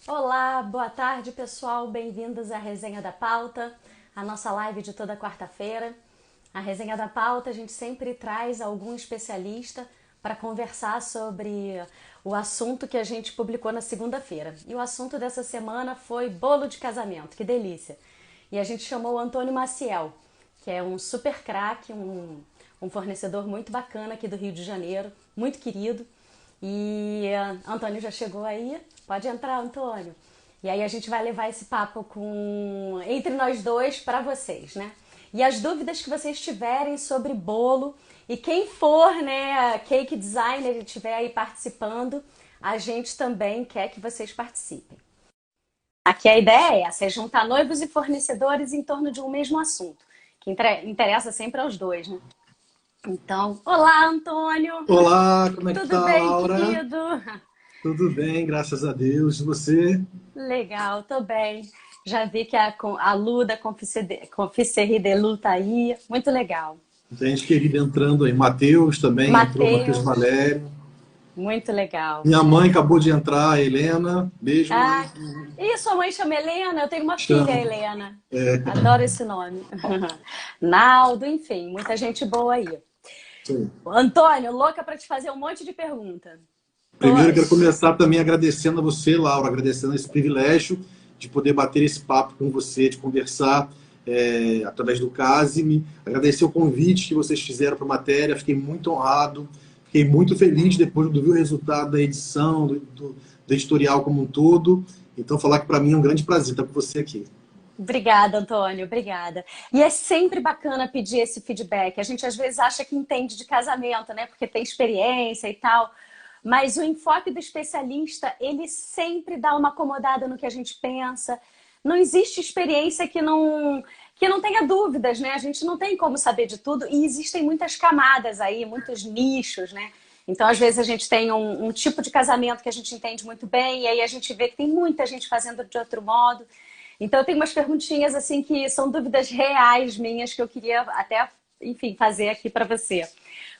Olá, boa tarde pessoal, bem-vindos à Resenha da Pauta, a nossa live de toda quarta-feira. A Resenha da Pauta a gente sempre traz algum especialista para conversar sobre o assunto que a gente publicou na segunda-feira. E o assunto dessa semana foi bolo de casamento, que delícia! E a gente chamou o Antônio Maciel, que é um super craque, um fornecedor muito bacana aqui do Rio de Janeiro, muito querido. E Antônio já chegou aí? Pode entrar, Antônio. E aí a gente vai levar esse papo entre nós dois para vocês, né? E as dúvidas que vocês tiverem sobre bolo e quem for, né, cake designer e estiver aí participando, a gente também quer que vocês participem. Aqui a ideia é essa, é juntar noivos e fornecedores em torno de um mesmo assunto, que interessa sempre aos dois, né? Então, olá, Antônio! Olá, como é que Tudo tá, bem, Laura? querido? Tudo bem, graças a Deus. E você? Legal, tô bem. Já vi que a Lu da Confiserie de Lu tá aí. Muito legal. Gente querida entrando aí. Matheus também entrou, Matheus Matheus, Valério. muito legal. Minha mãe acabou de entrar, a Helena. Beijo, mãe. Ah, e sua mãe chama Helena? Eu tenho uma filha, Chamo. Helena. Adoro esse nome. Naldo, enfim, muita gente boa aí. Sim. Antônio, louca para te fazer um monte de pergunta. Primeiro, quero Pois. começar também agradecendo a você, Laura, agradecendo esse privilégio de poder bater esse papo com você, de conversar através do Casime. Agradecer o convite que vocês fizeram para a matéria, fiquei muito honrado, fiquei muito feliz depois de ver o resultado da edição, do editorial como um todo. Então, falar que para mim é um grande prazer estar com você aqui. Obrigada, Antônio, obrigada. E é sempre bacana pedir esse feedback. A gente às vezes acha que entende de casamento, né? Porque tem experiência e tal. Mas o enfoque do especialista, ele sempre dá uma acomodada no que a gente pensa. Não existe experiência que não tenha dúvidas, né? A gente não tem como saber de tudo e existem muitas camadas aí, muitos nichos, né? Então, às vezes, a gente tem um tipo de casamento que a gente entende muito bem, e aí a gente vê que tem muita gente fazendo de outro modo. Então, eu tenho umas perguntinhas assim que são dúvidas reais minhas que eu queria até, enfim, fazer aqui para você.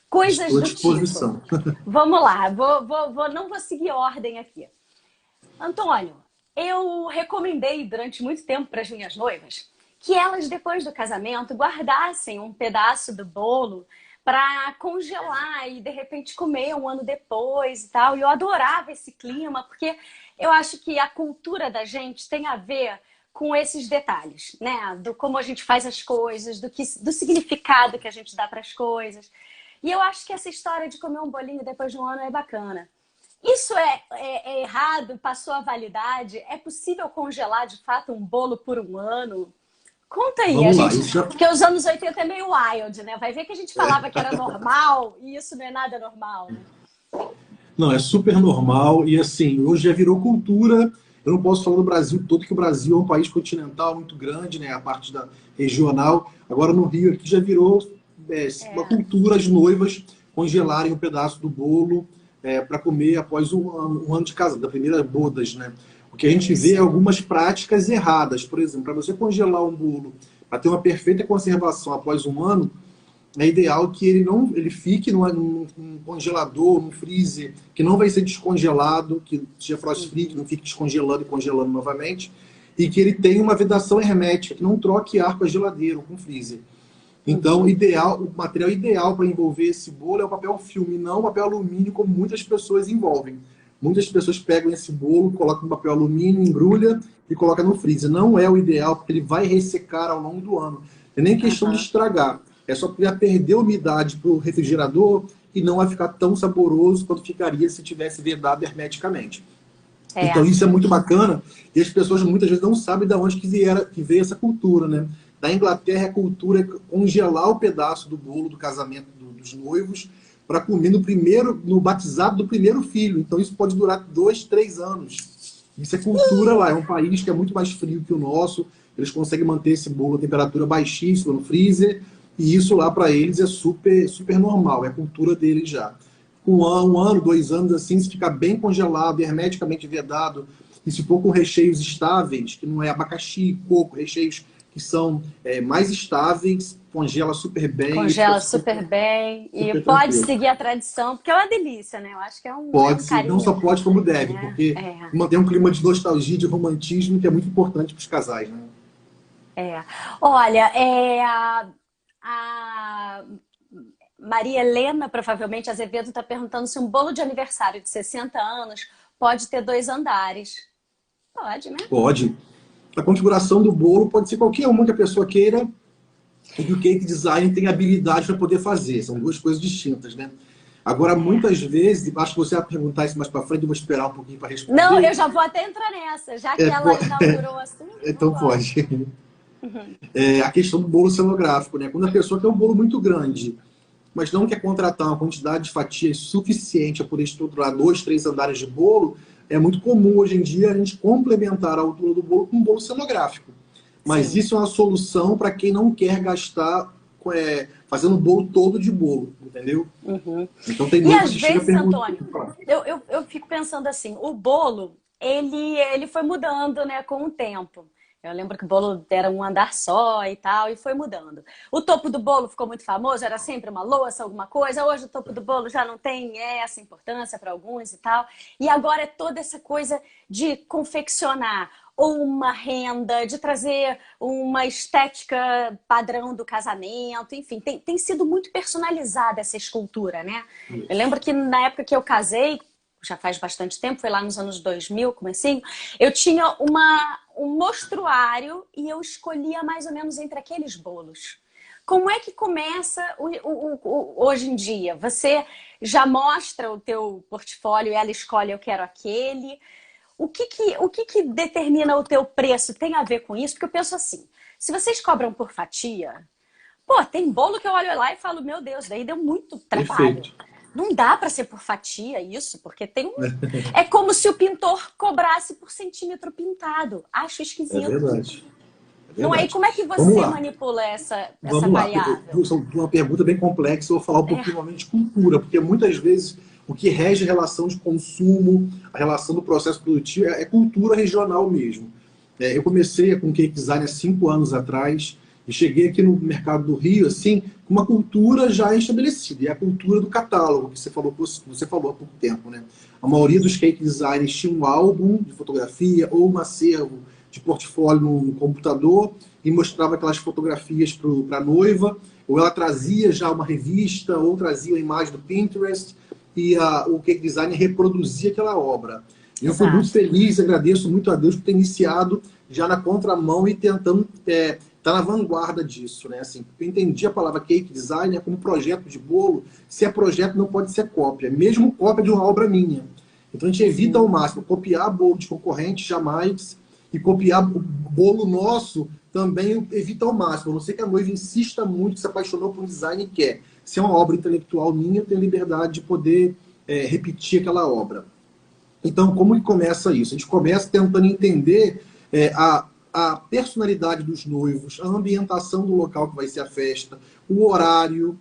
Coisas Estou à do tipo. disposição. Vamos lá, não vou seguir ordem aqui. Antônio, eu recomendei durante muito tempo para as minhas noivas que elas, depois do casamento, guardassem um pedaço do bolo para congelar e, de repente, comer um ano depois e tal. E eu adorava esse clima, porque eu acho que a cultura da gente tem a ver com esses detalhes, né? Do como a gente faz as coisas, do significado que a gente dá para as coisas. E eu acho que essa história de comer um bolinho depois de um ano é bacana. Isso é errado? Passou a validade? É possível congelar de fato um bolo por um ano? Conta aí, a Vamos lá. gente. Porque os anos 80 é meio wild, né? Vai ver que a gente falava que era normal e isso não é nada normal, né? Não, é super normal e assim, hoje já virou cultura. Eu não posso falar do Brasil todo, que o Brasil é um país continental muito grande, né? A parte da regional. Agora no Rio aqui já virou uma É, cultura as noivas congelarem um pedaço do bolo para comer após um ano de casa, da primeira bodas, né? O que a gente vê é isso. algumas práticas erradas. Por exemplo, para você congelar um bolo para ter uma perfeita conservação após um ano, é ideal que ele fique num congelador, num freezer, que não vai ser descongelado, que seja frost free, que não fique descongelando e congelando novamente, e que ele tenha uma vedação hermética, que não troque ar com a geladeira ou com o freezer. Então, o material ideal para envolver esse bolo é o papel filme, não o papel alumínio, como muitas pessoas envolvem. Muitas pessoas pegam esse bolo, colocam no papel alumínio, embrulha e coloca no freezer. Não é o ideal, porque ele vai ressecar ao longo do ano. Não é nem questão de Aham. estragar. É só para perder umidade para o refrigerador e não vai ficar tão saboroso quanto ficaria se tivesse vedado hermeticamente. Então É. isso é muito bacana e as pessoas muitas vezes não sabem de onde que veio essa cultura, né? Da Inglaterra, a cultura é congelar o pedaço do bolo do casamento dos noivos para comer no batizado do primeiro filho. Então isso pode durar 2, 3 anos. Isso é cultura lá. É um país que é muito mais frio que o nosso. Eles conseguem manter esse bolo a temperatura baixíssima no freezer. E isso lá para eles é super, super normal. É a cultura deles já. Com um ano, 2 anos, assim, se ficar bem congelado, hermeticamente vedado, e se for com recheios estáveis, que não é abacaxi, coco, recheios que são mais estáveis, congela super bem. Congela super bem e super pode tranquilo. seguir a tradição, porque é uma delícia, né? Eu acho que é Pode um sim, não carinho, só pode como deve, né? porque mantém um clima de nostalgia, de romantismo, que é muito importante para os casais, né? Olha, a Maria Helena, provavelmente, Azevedo, está perguntando se um bolo de aniversário de 60 anos pode ter 2 andares. Pode, né? Pode. A configuração do bolo pode ser qualquer uma que a pessoa queira e que o cake design tem habilidade para poder fazer. São duas coisas distintas, né? Agora, É. muitas vezes, acho que você vai perguntar isso mais para frente, eu vou esperar um pouquinho para Não, responder. eu já vou até entrar nessa, já que É, ela inaugurou o assunto, vamos então embora. pode. A questão do bolo cenográfico, né? Quando a pessoa quer um bolo muito grande, mas não quer contratar uma quantidade de fatias suficiente para poder estruturar 2, 3 andares de bolo, é muito comum hoje em dia a gente complementar a altura do bolo com um bolo cenográfico. Mas Sim. isso é uma solução para quem não quer gastar fazendo o bolo todo de bolo, entendeu? Uhum. Então tem E noiva às que chega vezes, Antônio, perguntando. eu fico pensando assim, o bolo, ele foi mudando, né, com o tempo. Eu lembro que o bolo era um andar só e tal, e foi mudando. O topo do bolo ficou muito famoso, era sempre uma louça, alguma coisa. Hoje o topo do bolo já não tem essa importância para alguns e tal. E agora é toda essa coisa de confeccionar ou uma renda, de trazer uma estética padrão do casamento, enfim, tem sido muito personalizada essa escultura, né? Eu lembro que na época que eu casei, já faz bastante tempo, foi lá nos anos 2000, comecinho, eu tinha um mostruário e eu escolhia mais ou menos entre aqueles bolos. Como é que começa hoje em dia? Você já mostra o teu portfólio e ela escolhe, eu quero aquele. O que que determina o teu preço? Tem a ver com isso? Porque eu penso assim, se vocês cobram por fatia, pô, tem bolo que eu olho lá e falo, meu Deus, daí deu muito trabalho. Perfeito. Não dá para ser por fatia isso, porque tem um. É como se o pintor cobrasse por centímetro pintado. Acho É esquisito. verdade. É Não é? E verdade. como é que Vamos você lá. manipula essa Vamos lá. variável? São uma pergunta bem complexa, eu vou falar um pouquinho É. normalmente de cultura, porque muitas vezes o que rege a relação de consumo, a relação do processo produtivo, é cultura regional mesmo. Eu comecei com cake design há 5 anos atrás e cheguei aqui no mercado do Rio, assim, com uma cultura já estabelecida, e é a cultura do catálogo, que você falou há pouco tempo, né? A maioria dos cake designers tinha um álbum de fotografia ou um acervo de portfólio no computador e mostrava aquelas fotografias para a noiva, ou ela trazia já uma revista, ou trazia uma imagem do Pinterest, e o cake designer reproduzia aquela obra. Eu fui muito Exato. feliz, agradeço muito a Deus por ter iniciado já na contramão e tentando estar na vanguarda disso, né? Assim, eu entendi a palavra cake design como projeto de bolo. Se é projeto, não pode ser cópia, mesmo cópia de uma obra minha. Então a gente evita ao Sim. máximo copiar bolo de concorrente, jamais, e copiar o bolo nosso também evita ao máximo. A não ser que a noiva insista muito, se apaixonou por um design e quer. Se é uma obra intelectual minha, eu tenho liberdade de poder repetir aquela obra. Então, como que começa isso? A gente começa tentando entender a personalidade dos noivos, a ambientação do local que vai ser a festa, o horário,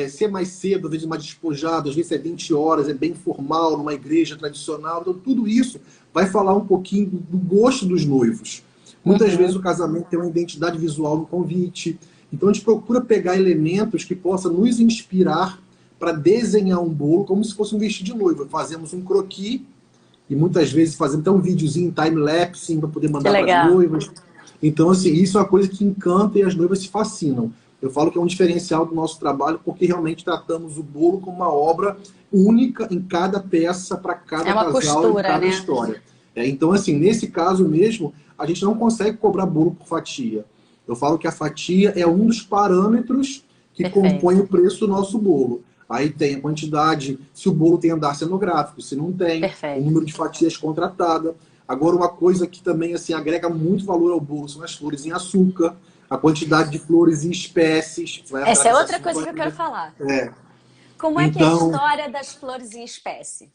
se é mais cedo, às vezes mais despojado, às vezes é 20 horas, é bem formal, numa igreja tradicional. Então, tudo isso vai falar um pouquinho do gosto dos noivos. Muitas vezes Uhum. o casamento tem uma identidade visual no convite. Então, a gente procura pegar elementos que possam nos inspirar para desenhar um bolo como se fosse um vestido de noiva. Fazemos um croquis e muitas vezes fazendo até um videozinho time-lapse para poder Que mandar para as legal. noivas. Então, assim, isso é uma coisa que encanta e as noivas se fascinam. Eu falo que é um diferencial do nosso trabalho porque realmente tratamos o bolo como uma obra única em cada peça, para É cada uma casal, em costura, cada né? história. Então, assim, nesse caso mesmo, a gente não consegue cobrar bolo por fatia. Eu falo que a fatia é um dos parâmetros que compõe Perfeito. o preço do nosso bolo. Aí tem a quantidade, se o bolo tem andar cenográfico, se não tem, o Perfeito. número de fatias contratada. Agora, uma coisa que também assim, agrega muito valor ao bolo são as flores em açúcar, a quantidade de flores em espécies, vai entrar Essa é nesse outra assunto coisa que eu quero ainda. falar. É. Como é que é a Então, história das flores em espécie?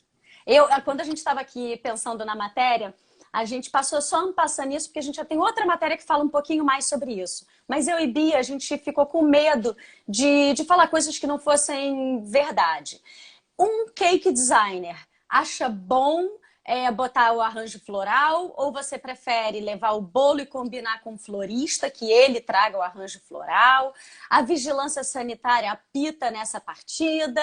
Quando a gente estava aqui pensando na matéria, a gente passou só passando isso, porque a gente já tem outra matéria que fala um pouquinho mais sobre isso. Mas eu e Bia, a gente ficou com medo de falar coisas que não fossem verdade. Um cake designer acha bom botar o arranjo floral, ou você prefere levar o bolo e combinar com o florista, que ele traga o arranjo floral? A vigilância sanitária apita nessa partida?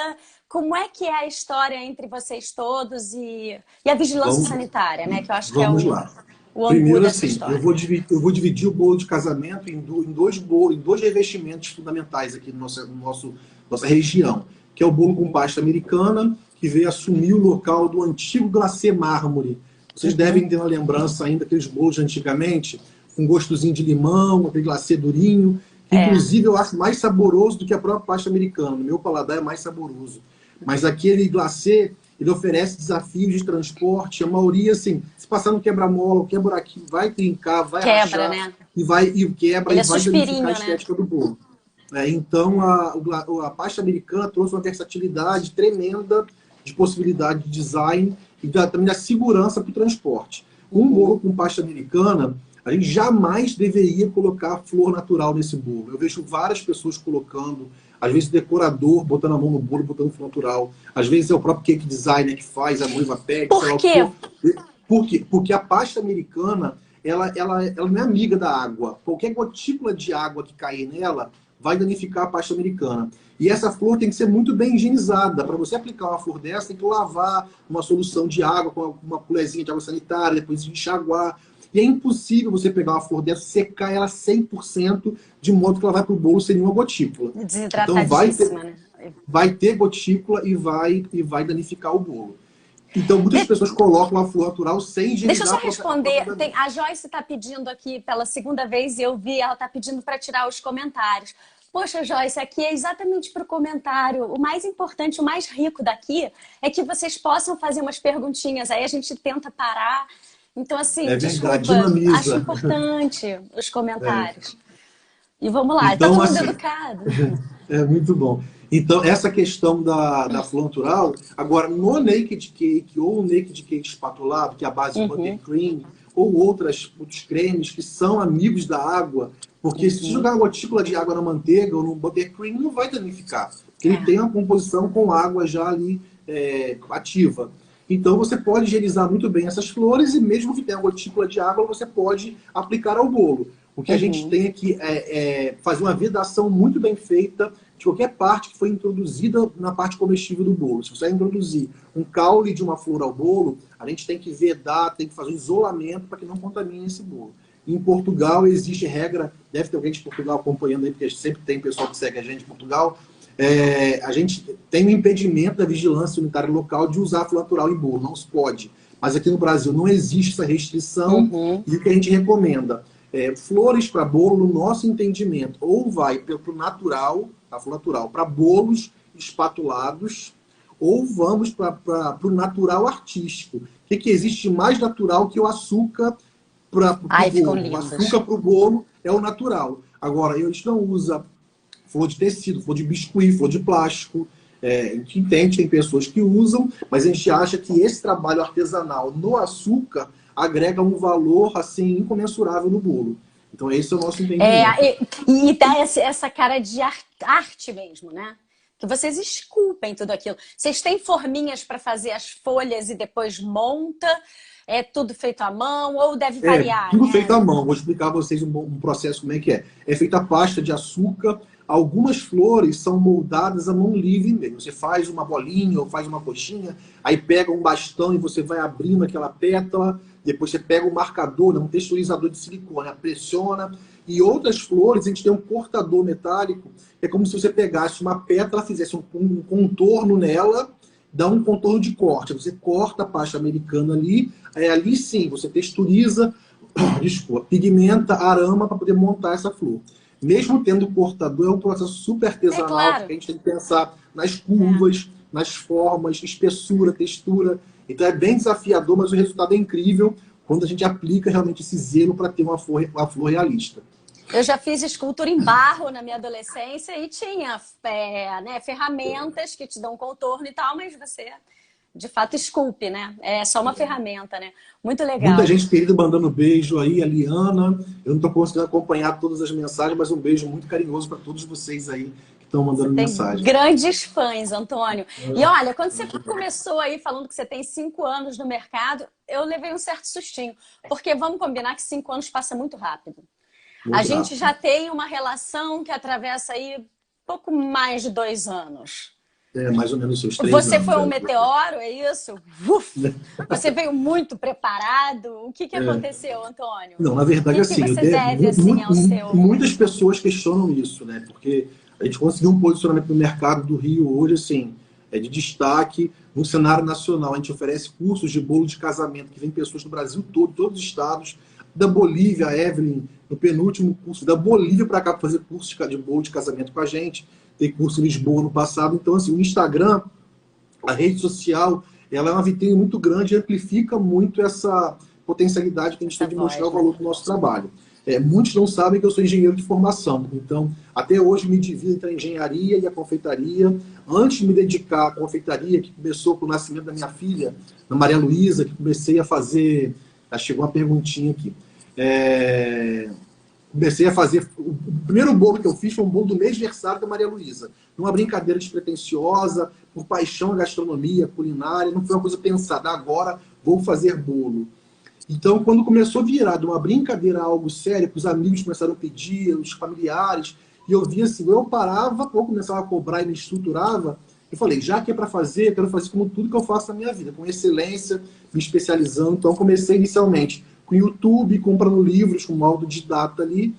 Como é que é a história entre vocês todos e a vigilância sanitária, né? Que eu acho que é Vamos lá. o angu Primeiro, dessa assim, história. eu vou dividir o bolo de casamento em dois revestimentos fundamentais aqui no nossa região, que é o bolo com pasta americana, que veio assumir o local do antigo glacê mármore. Vocês devem ter na lembrança ainda aqueles bolos de antigamente, com gostozinho de limão, aquele glacê durinho, que inclusive eu acho mais saboroso do que a própria pasta americana. No meu paladar é mais saboroso. Mas aquele glacê, ele oferece desafios de transporte. A maioria, assim, se passar no quebra-mola, quebra buraquinho, vai trincar, vai rachar, né? e quebra, Ele e vai danificar a né? estética do bolo. Então, a pasta americana trouxe uma versatilidade tremenda de possibilidade de design e também da segurança para o transporte. Um bolo com pasta americana, a gente jamais deveria colocar flor natural nesse bolo. Eu vejo várias pessoas colocando, às vezes o decorador botando a mão no bolo, botando flor natural. Às vezes é o próprio cake designer que faz, a noiva pede. Por quê? Por quê? Porque a pasta americana, ela não é amiga da água. Qualquer gotícula de água que cair nela vai danificar a pasta americana. E essa flor tem que ser muito bem higienizada. Para você aplicar uma flor dessa, tem que lavar uma solução de água com uma colherzinha de água sanitária, depois enxaguar. E é impossível você pegar uma flor dessa, secar ela 100%, de modo que ela vai para o bolo sem nenhuma gotícula. Então vai ter gotícula e vai danificar o bolo. Então muitas pessoas colocam a flor natural sem higienizar. Deixa eu só responder. A Joyce está pedindo aqui pela segunda vez, e eu vi, ela está pedindo para tirar os comentários. Poxa, Joyce, aqui é exatamente para o comentário. O mais importante, o mais rico daqui é que vocês possam fazer umas perguntinhas. Aí a gente tenta parar. Então, assim, desculpa, dinamiza. Acho importante os comentários. E vamos lá, então, tá todo mundo assim, educado. É muito bom. Então, essa questão da flor natural, agora, no naked cake ou naked cake espatulado, que é a base de buttercream, ou outros cremes que são amigos da água, porque se jogar uma gotícula de água na manteiga ou no buttercream, não vai danificar. Porque ele tem uma composição com água já ali ativa. Então, você pode higienizar muito bem essas flores e mesmo que tenha uma gotícula de água, você pode aplicar ao bolo. O que a gente tem aqui é fazer uma vedação muito bem feita de qualquer parte que foi introduzida na parte comestível do bolo. Se você vai introduzir um caule de uma flor ao bolo, a gente tem que vedar, tem que fazer um isolamento para que não contamine esse bolo. Em Portugal existe regra, deve ter alguém de Portugal acompanhando aí, porque sempre tem pessoal que segue a gente em Portugal. A gente tem um impedimento da vigilância sanitária local de usar flor natural em bolo, não se pode. Mas aqui no Brasil não existe essa restrição e o que a gente recomenda? Flores para bolo, no nosso entendimento, ou vai para o natural, a flor natural, para bolos espatulados, ou vamos para o natural artístico. O que existe mais natural que o açúcar para o bolo? O açúcar para o bolo é o natural. Agora, a gente não usa flor de tecido, flor de biscuit, flor de plástico. A gente entende, tem pessoas que usam, mas a gente acha que esse trabalho artesanal no açúcar agrega um valor assim incomensurável no bolo. Então esse é o nosso entendimento. E dá essa cara de arte mesmo, né? Que vocês esculpem tudo aquilo. Vocês têm forminhas para fazer as folhas e depois monta? É tudo feito à mão ou deve variar? Tudo feito à mão. Vou explicar a vocês um processo como é que é. É feita a pasta de açúcar. Algumas flores são moldadas à mão livre mesmo. Você faz uma bolinha ou faz uma coxinha, aí pega um bastão e você vai abrindo aquela pétala, depois você pega um marcador, um texturizador de silicone, pressiona. E outras flores, a gente tem um cortador metálico, é como se você pegasse uma pétala, fizesse um contorno nela, dá um contorno de corte. Você corta a pasta americana ali, aí ali sim, você texturiza, pigmenta, arama para poder montar essa flor. Mesmo tendo cortador, é um processo super artesanal, porque a gente tem que pensar nas curvas, nas formas, espessura, textura. Então é bem desafiador, mas o resultado é incrível quando a gente aplica realmente esse zelo para ter uma flor realista. Eu já fiz escultura em barro na minha adolescência e tinha ferramentas que te dão contorno e tal, mas você, de fato, esculpe, né? É só uma ferramenta, né? Muito legal. Muita gente querida mandando beijo aí, a Liana. Eu não estou conseguindo acompanhar todas as mensagens, mas um beijo muito carinhoso para todos vocês aí que estão mandando Tem mensagem. grandes fãs, Antônio. E olha, quando você começou aí falando que você tem 5 anos no mercado, eu levei um certo sustinho. Porque vamos combinar que 5 anos passa muito rápido. A Muito gente rápido. já tem uma relação que atravessa aí pouco mais de 2 anos. É, mais ou menos uns 3 Você anos. foi um meteoro, é isso? Uf! Você veio muito preparado. O que aconteceu, Antônio? Não, na O verdade, que assim, você deve assim ao seu... muitas pessoas questionam isso, né? Porque a gente conseguiu um posicionamento no mercado do Rio hoje, assim, de destaque no cenário nacional. A gente oferece cursos de bolo de casamento, que vem pessoas do Brasil todo, todos os estados, da Bolívia, a Evelyn, no penúltimo curso, da Bolívia para cá para fazer curso de bolo de casamento com a gente. Tem curso em Lisboa no passado. Então, assim, o Instagram, a rede social, ela é uma vitrine muito grande e amplifica muito essa potencialidade que a gente tem de mostrar o valor do nosso trabalho. Muitos não sabem que eu sou engenheiro de formação, então até hoje me divido entre a engenharia e a confeitaria. Antes de me dedicar à confeitaria, que começou com o nascimento da minha filha, a Maria Luísa, que comecei a fazer... Chegou uma perguntinha aqui. Comecei a fazer... O primeiro bolo que eu fiz foi um bolo do mês de aniversário da Maria Luísa. Numa brincadeira despretensiosa, por paixão à gastronomia, culinária, não foi uma coisa pensada, agora vou fazer bolo. Então, quando começou a virar de uma brincadeira a algo sério, que os amigos começaram a pedir, os familiares, e eu via assim, eu parava, ou começava a cobrar e me estruturava, eu falei, já que é para fazer, eu quero fazer como tudo que eu faço na minha vida, com excelência, me especializando. Então, comecei inicialmente com o YouTube, comprando livros, com um autodidata ali.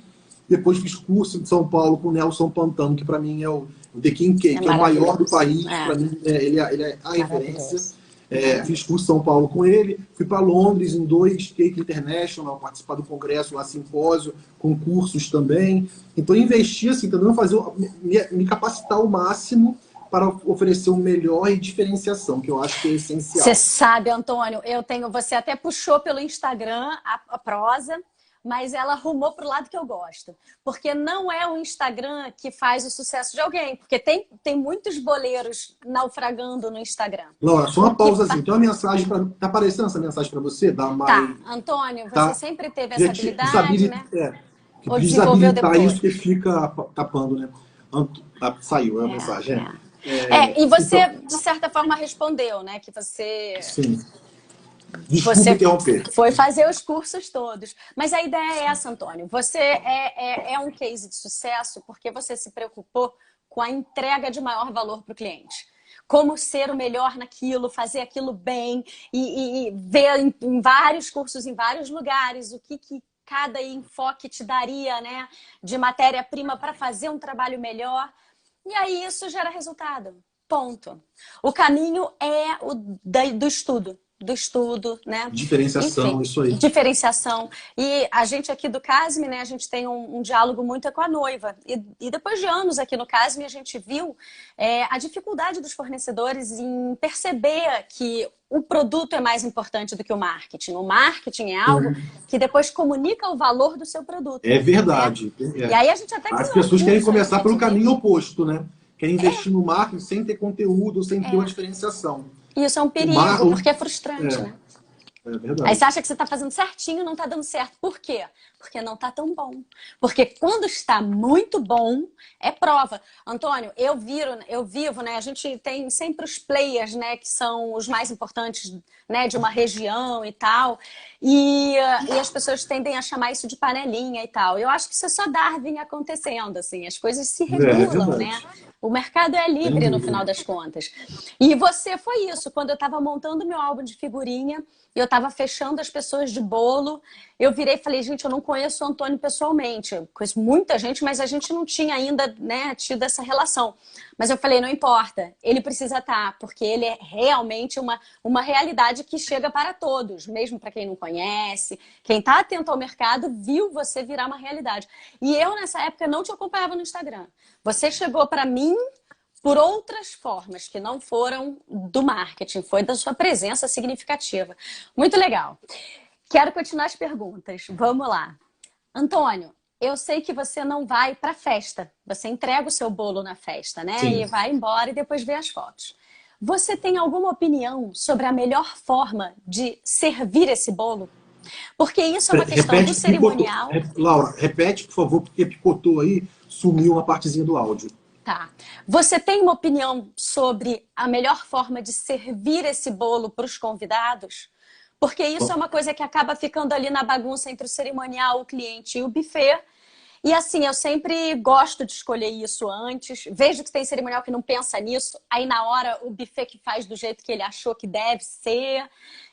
Depois fiz curso em São Paulo com o Nelson Pantano, que para mim é o The King Cake, que é o maior do país. Para mim, ele é a referência. Fiz curso em São Paulo com ele. Fui para Londres em 2 Cake International, participar do congresso lá, simpósio, com cursos também. Então, investi assim, tentando fazer, me capacitar ao máximo para oferecer o melhor e diferenciação, que eu acho que é essencial. Você sabe, Antônio, você até puxou pelo Instagram a prosa, mas ela arrumou para o lado que eu gosto. Porque não é o Instagram que faz o sucesso de alguém. Porque tem muitos boleiros naufragando no Instagram. Laura, só uma pausazinha. Tem uma mensagem para... Tá aparecendo essa mensagem para você? Da Tá, Antônio, você sempre teve essa habilidade, né? Ou desabilitar isso que fica tapando, né? Saiu a mensagem. E você, então, de certa forma, respondeu, né? Que você... Sim. Desculpa interromper. Foi fazer os cursos todos. Mas a ideia é essa, Antônio. Você é um case de sucesso porque você se preocupou com a entrega de maior valor para o cliente. Como ser o melhor naquilo, fazer aquilo bem e ver em vários cursos, em vários lugares, o que cada enfoque te daria, né, de matéria-prima para fazer um trabalho melhor. E aí isso gera resultado. Ponto. O caminho é o do estudo. Né? Diferenciação, enfim, isso aí. Diferenciação. E a gente aqui do CASME, né, a gente tem um diálogo muito com a noiva. E depois de anos aqui no CASME, a gente viu a dificuldade dos fornecedores em perceber que o produto é mais importante do que o marketing. O marketing é algo que depois comunica o valor do seu produto. É verdade. Né? E aí a gente até as pessoas querem começar pelo caminho oposto, né? Querem investir no marketing sem ter conteúdo, sem ter uma diferenciação. E isso é um perigo, porque é frustrante, né? É verdade. Aí você acha que você está fazendo certinho e não está dando certo. Por quê? Porque não está tão bom. Porque quando está muito bom, é prova. Antônio, eu vivo, né? A gente tem sempre os players, né? Que são os mais importantes, né? De uma região e tal. E as pessoas tendem a chamar isso de panelinha e tal. Eu acho que isso é só Darwin acontecendo, assim. As coisas se regulam, né? O mercado é livre no final das contas. E você foi isso. Quando eu estava montando meu álbum de figurinha, eu estava fechando as pessoas de bolo, eu virei e falei, gente, eu não conheço o Antônio pessoalmente. Eu conheço muita gente, mas a gente não tinha ainda, né, tido essa relação. Mas eu falei, não importa, ele precisa estar, porque ele é realmente uma realidade que chega para todos, mesmo para quem não conhece. Quem está atento ao mercado viu você virar uma realidade. E eu, nessa época, não te acompanhava no Instagram. Você chegou para mim por outras formas que não foram do marketing, foi da sua presença significativa. Muito legal. Quero continuar as perguntas. Vamos lá. Antônio, eu sei que você não vai para a festa. Você entrega o seu bolo na festa, né? Sim. E vai embora e depois vê as fotos. Você tem alguma opinião sobre a melhor forma de servir esse bolo? Porque isso é uma questão do cerimonial. Laura, repete, por favor, porque picotou aí, sumiu uma partezinha do áudio. Tá. Você tem uma opinião sobre a melhor forma de servir esse bolo para os convidados? Porque isso é Bom, uma coisa que acaba ficando ali na bagunça entre o cerimonial, o cliente e o buffet. E assim, eu sempre gosto de escolher isso antes. Vejo que tem cerimonial que não pensa nisso, aí na hora o buffet que faz do jeito que ele achou que deve ser.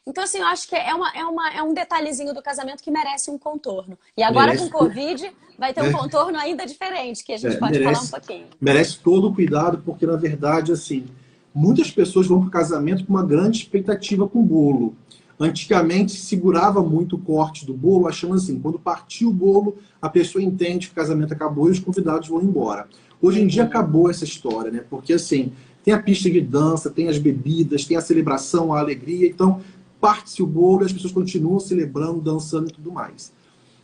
Então, assim, eu acho que é um detalhezinho do casamento que merece um contorno. E agora com o merece, Covid vai ter um né? contorno ainda diferente, que a gente pode falar um Merece, pouquinho. merece todo o cuidado, porque na verdade, assim, muitas pessoas vão para o casamento com uma grande expectativa com o bolo. Antigamente se segurava muito o corte do bolo, achando assim, quando partiu o bolo, a pessoa entende que o casamento acabou e os convidados vão embora. Hoje em dia Uhum. acabou essa história, né? Porque assim, tem a pista de dança, tem as bebidas, tem a celebração, a alegria, então parte-se o bolo e as pessoas continuam celebrando, dançando e tudo mais.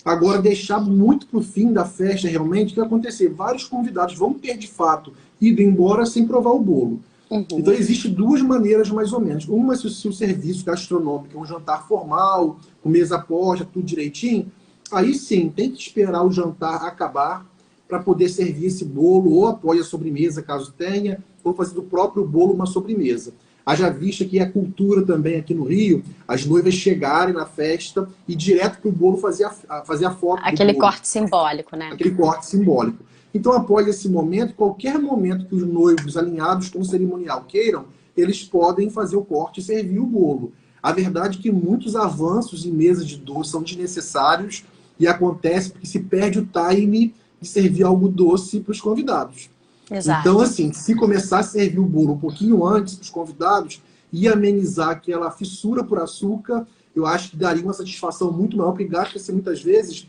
Agora, deixar muito para o fim da festa, realmente, o que vai acontecer? Vários convidados vão ter, de fato, ido embora sem provar o bolo. Então, Uhum. existem duas maneiras, mais ou menos. Uma, se o serviço gastronômico é um jantar formal, com mesa posta, tudo direitinho, aí sim, tem que esperar o jantar acabar para poder servir esse bolo, ou após a sobremesa, caso tenha, ou fazer do próprio bolo uma sobremesa. Haja vista que é cultura também aqui no Rio, as noivas chegarem na festa e direto para o bolo fazer a foto do Aquele bolo, corte simbólico, né? aquele corte simbólico. Então, após esse momento, qualquer momento que os noivos alinhados com o cerimonial queiram, eles podem fazer o corte e servir o bolo. A verdade é que muitos avanços em mesa de doce são desnecessários e acontece porque se perde o time de servir algo doce para os convidados. Então, Exato. assim, se começar a servir o bolo um pouquinho antes para os convidados e amenizar aquela fissura por açúcar, eu acho que daria uma satisfação muito maior, porque gasta-se muitas vezes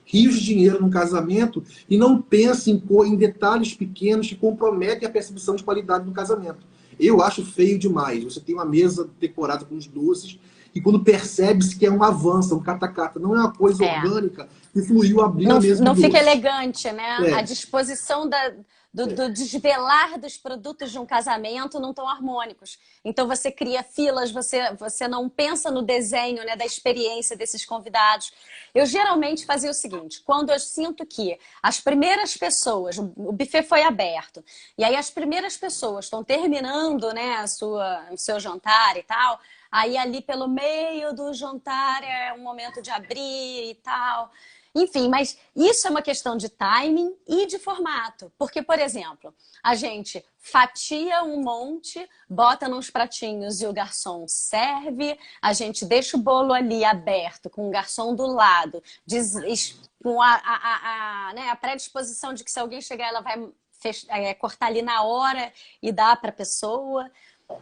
rios de dinheiro num casamento e não pensa em detalhes pequenos que comprometem a percepção de qualidade do casamento. Eu acho feio demais. Você tem uma mesa decorada com os doces e quando percebe-se que é um avanço, um catacata, não é uma coisa É. orgânica que fluiu abrindo Não, a mesa não do fica doce. elegante, né? A É, disposição do desvelar dos produtos de um casamento não estão harmônicos. Então você cria filas, você não pensa no desenho, né, da experiência desses convidados. Eu geralmente fazia o seguinte, quando eu sinto que as primeiras pessoas, o buffet foi aberto, e aí as primeiras pessoas estão terminando, né, o seu jantar e tal, aí ali pelo meio do jantar é um momento de abrir e tal. Enfim, mas isso é uma questão de timing e de formato. Porque, por exemplo, a gente fatia um monte, bota nos pratinhos e o garçom serve, a gente deixa o bolo ali aberto, com o garçom do lado, com né, a predisposição de que se alguém chegar, ela vai cortar ali na hora e dar para a pessoa.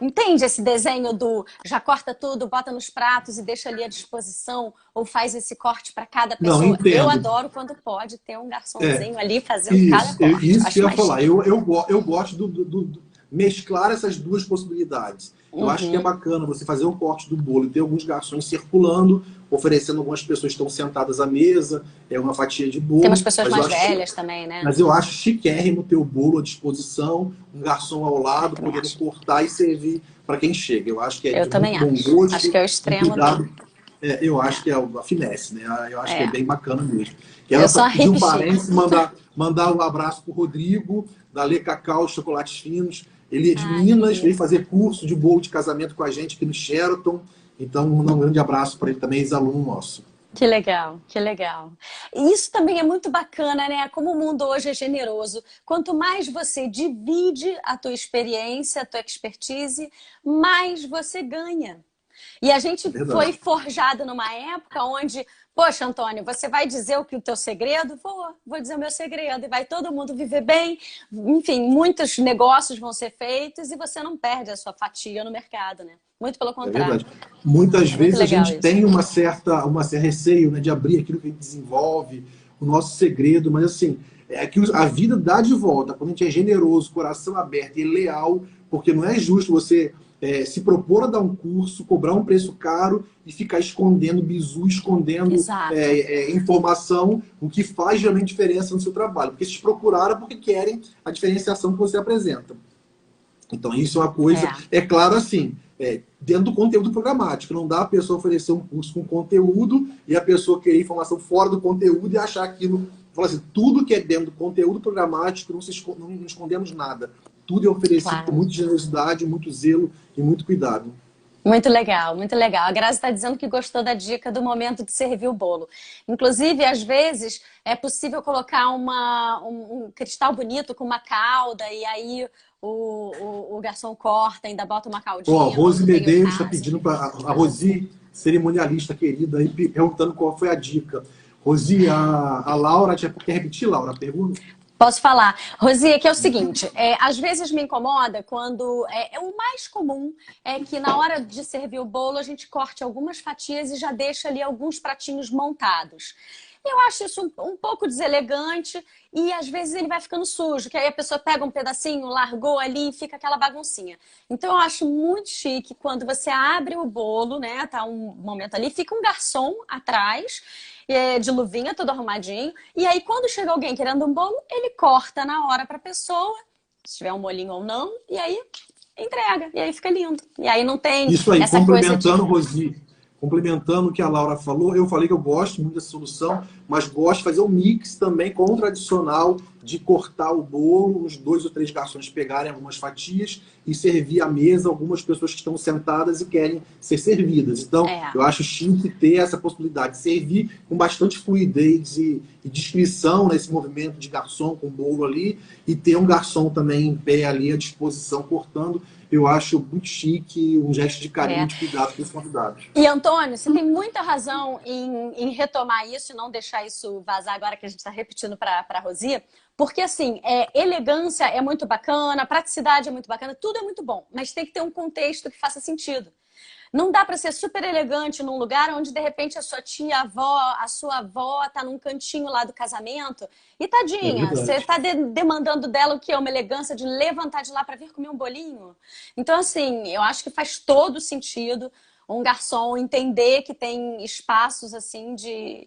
Entende esse desenho do já corta tudo, bota nos pratos e deixa ali à disposição, ou faz esse corte para cada não, pessoa? Eu entendo. adoro quando pode ter um É, garçomzinho ali fazendo cada corte. isso que Acho eu ia mais falar. chique. Eu gosto do mesclar essas duas possibilidades. Eu acho que é Uhum. bacana você fazer um corte do bolo e ter alguns garçons circulando, oferecendo algumas pessoas que estão sentadas à mesa, uma fatia de Tem umas bolo, pessoas mais velhas também, né? mas eu acho chiquérrimo ter o bolo à disposição, um garçom ao Eu lado, também podendo acho. cortar e servir para quem chega. Eu acho que é Eu de muito também bom acho. Acho que gosto, é o um extremo do. cuidado. Eu acho que é É, a finesse, né? Eu acho que é é. bem bacana mesmo. Eu Quero sou uma pedir um hippie chique. parênteses, mandar um abraço para o Rodrigo, da Lê Cacau Chocolates Finos. Ele é de Ai, Minas, veio querido. fazer curso de bolo de casamento com a gente aqui no Sheraton. Então, mandar um grande abraço para ele também, ex-aluno nosso. Que legal, que legal. E isso também é muito bacana, né? Como o mundo hoje é generoso. Quanto mais você divide a tua experiência, a tua expertise, mais você ganha. E a É gente foi verdade. forjado numa época onde, poxa, Antônio, você vai dizer o teu segredo? Vou dizer o meu segredo. E vai todo mundo viver bem. Enfim, muitos negócios vão ser feitos e você não perde a sua fatia no mercado, né? Muito pelo É contrário. verdade. Muitas É muito vezes a legal gente isso. tem uma certa receio, né, de abrir aquilo que a gente desenvolve, o nosso segredo, mas assim, é que a vida dá de volta quando a gente é generoso, coração aberto e leal, porque não é justo você se propor a dar um curso, cobrar um preço caro e ficar escondendo bizu, escondendo Exato. informação, o que faz realmente diferença no seu trabalho. Porque vocês procuraram porque querem a diferenciação que você apresenta. Então, isso é uma coisa. É. É claro, assim, dentro do conteúdo programático. Não dá a pessoa oferecer um curso com conteúdo e a pessoa querer informação fora do conteúdo e achar aquilo. Falar assim, tudo que é dentro do conteúdo programático, não escondemos nada. Tudo é oferecido com muita generosidade, muito zelo e muito cuidado. Muito legal, muito legal. A Grazi está dizendo que gostou da dica do momento de servir o bolo. Inclusive, às vezes, é possível colocar um cristal bonito com uma calda e aí o garçom corta, ainda bota uma caldinha. Ó, Rose Medeiros está pedindo para a Rosi, cerimonialista querida, aí, perguntando qual foi a dica. Rosi, a Laura, quer repetir, Laura, a pergunta? Posso falar. Rosi, que é o seguinte, às vezes me incomoda quando... o mais comum é que na hora de servir o bolo a gente corte algumas fatias e já deixa ali alguns pratinhos montados. Eu acho isso um pouco deselegante e às vezes ele vai ficando sujo, que aí a pessoa pega um pedacinho, largou ali e fica aquela baguncinha. Então eu acho muito chique quando você abre o bolo, né, tá um momento ali, fica um garçom atrás, de luvinha, todo arrumadinho, e aí quando chega alguém querendo um bolo, ele corta na hora pra pessoa, se tiver um molhinho ou não, e aí entrega, e aí fica lindo. E aí não tem isso aí, essa complementando, Rosi, complementando o que a Laura falou, eu falei que eu gosto muito dessa solução, mas gosto de fazer um mix também com o tradicional de cortar o bolo, uns 2 ou 3 garçons pegarem algumas fatias e servir à mesa algumas pessoas que estão sentadas e querem ser servidas. Então, eu acho chique ter essa possibilidade de servir com bastante fluidez e descrição nesse movimento de garçom com o bolo ali e ter um garçom também em pé ali à disposição cortando. Eu acho muito chique, um gesto de carinho, de cuidado com os convidados. E, Antônio, você tem muita razão em retomar isso e não deixar isso vazar agora que a gente está repetindo para a Rosi, porque, assim, elegância é muito bacana, praticidade é muito bacana, tudo é muito bom, mas tem que ter um contexto que faça sentido. Não dá para ser super elegante num lugar onde, de repente, a sua tia-avó, a sua avó tá num cantinho lá do casamento e, tadinha, você está demandando dela o quê? Uma elegância de levantar de lá para vir comer um bolinho? Então, assim, eu acho que faz todo sentido um garçom entender que tem espaços, assim,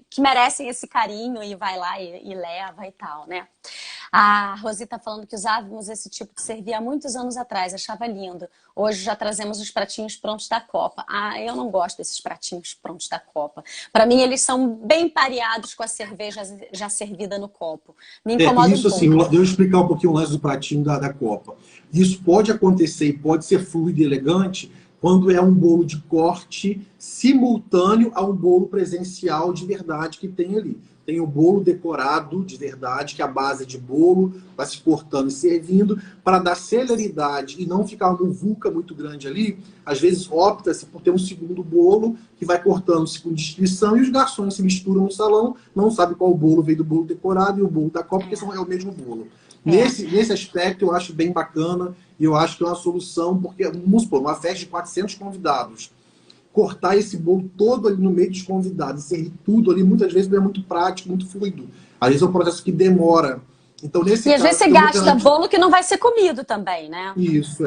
que merecem esse carinho e vai lá e leva e tal, né? A Rosi tá falando que usávamos esse tipo de servir há muitos anos atrás, achava lindo. Hoje já trazemos os pratinhos prontos da Copa. Ah, eu não gosto desses pratinhos prontos da Copa. Para mim, eles são bem pareados com a cerveja já servida no copo. Me incomoda isso, um pouco. Assim, deixa eu explicar um pouquinho o lance do pratinho da Copa. Isso pode acontecer e pode ser fluido e elegante quando é um bolo de corte simultâneo a um bolo presencial de verdade que tem ali. Tem o bolo decorado de verdade, que é a base de bolo, vai se cortando e servindo, para dar celeridade e não ficar uma muvuca muito grande ali. Às vezes opta-se por ter um segundo bolo que vai cortando-se com descrição e os garçons se misturam no salão, não sabe qual bolo veio do bolo decorado e o bolo da Copa, porque é o mesmo bolo. Nesse aspecto eu acho bem bacana e eu acho que é uma solução, porque, vamos supor, uma festa de 400 convidados, cortar esse bolo todo ali no meio dos convidados, servir tudo ali, muitas vezes não é muito prático, muito fluido. Às vezes é um processo que demora. Então, nesse caso, às vezes você gasta bolo que não vai ser comido também, né? Isso,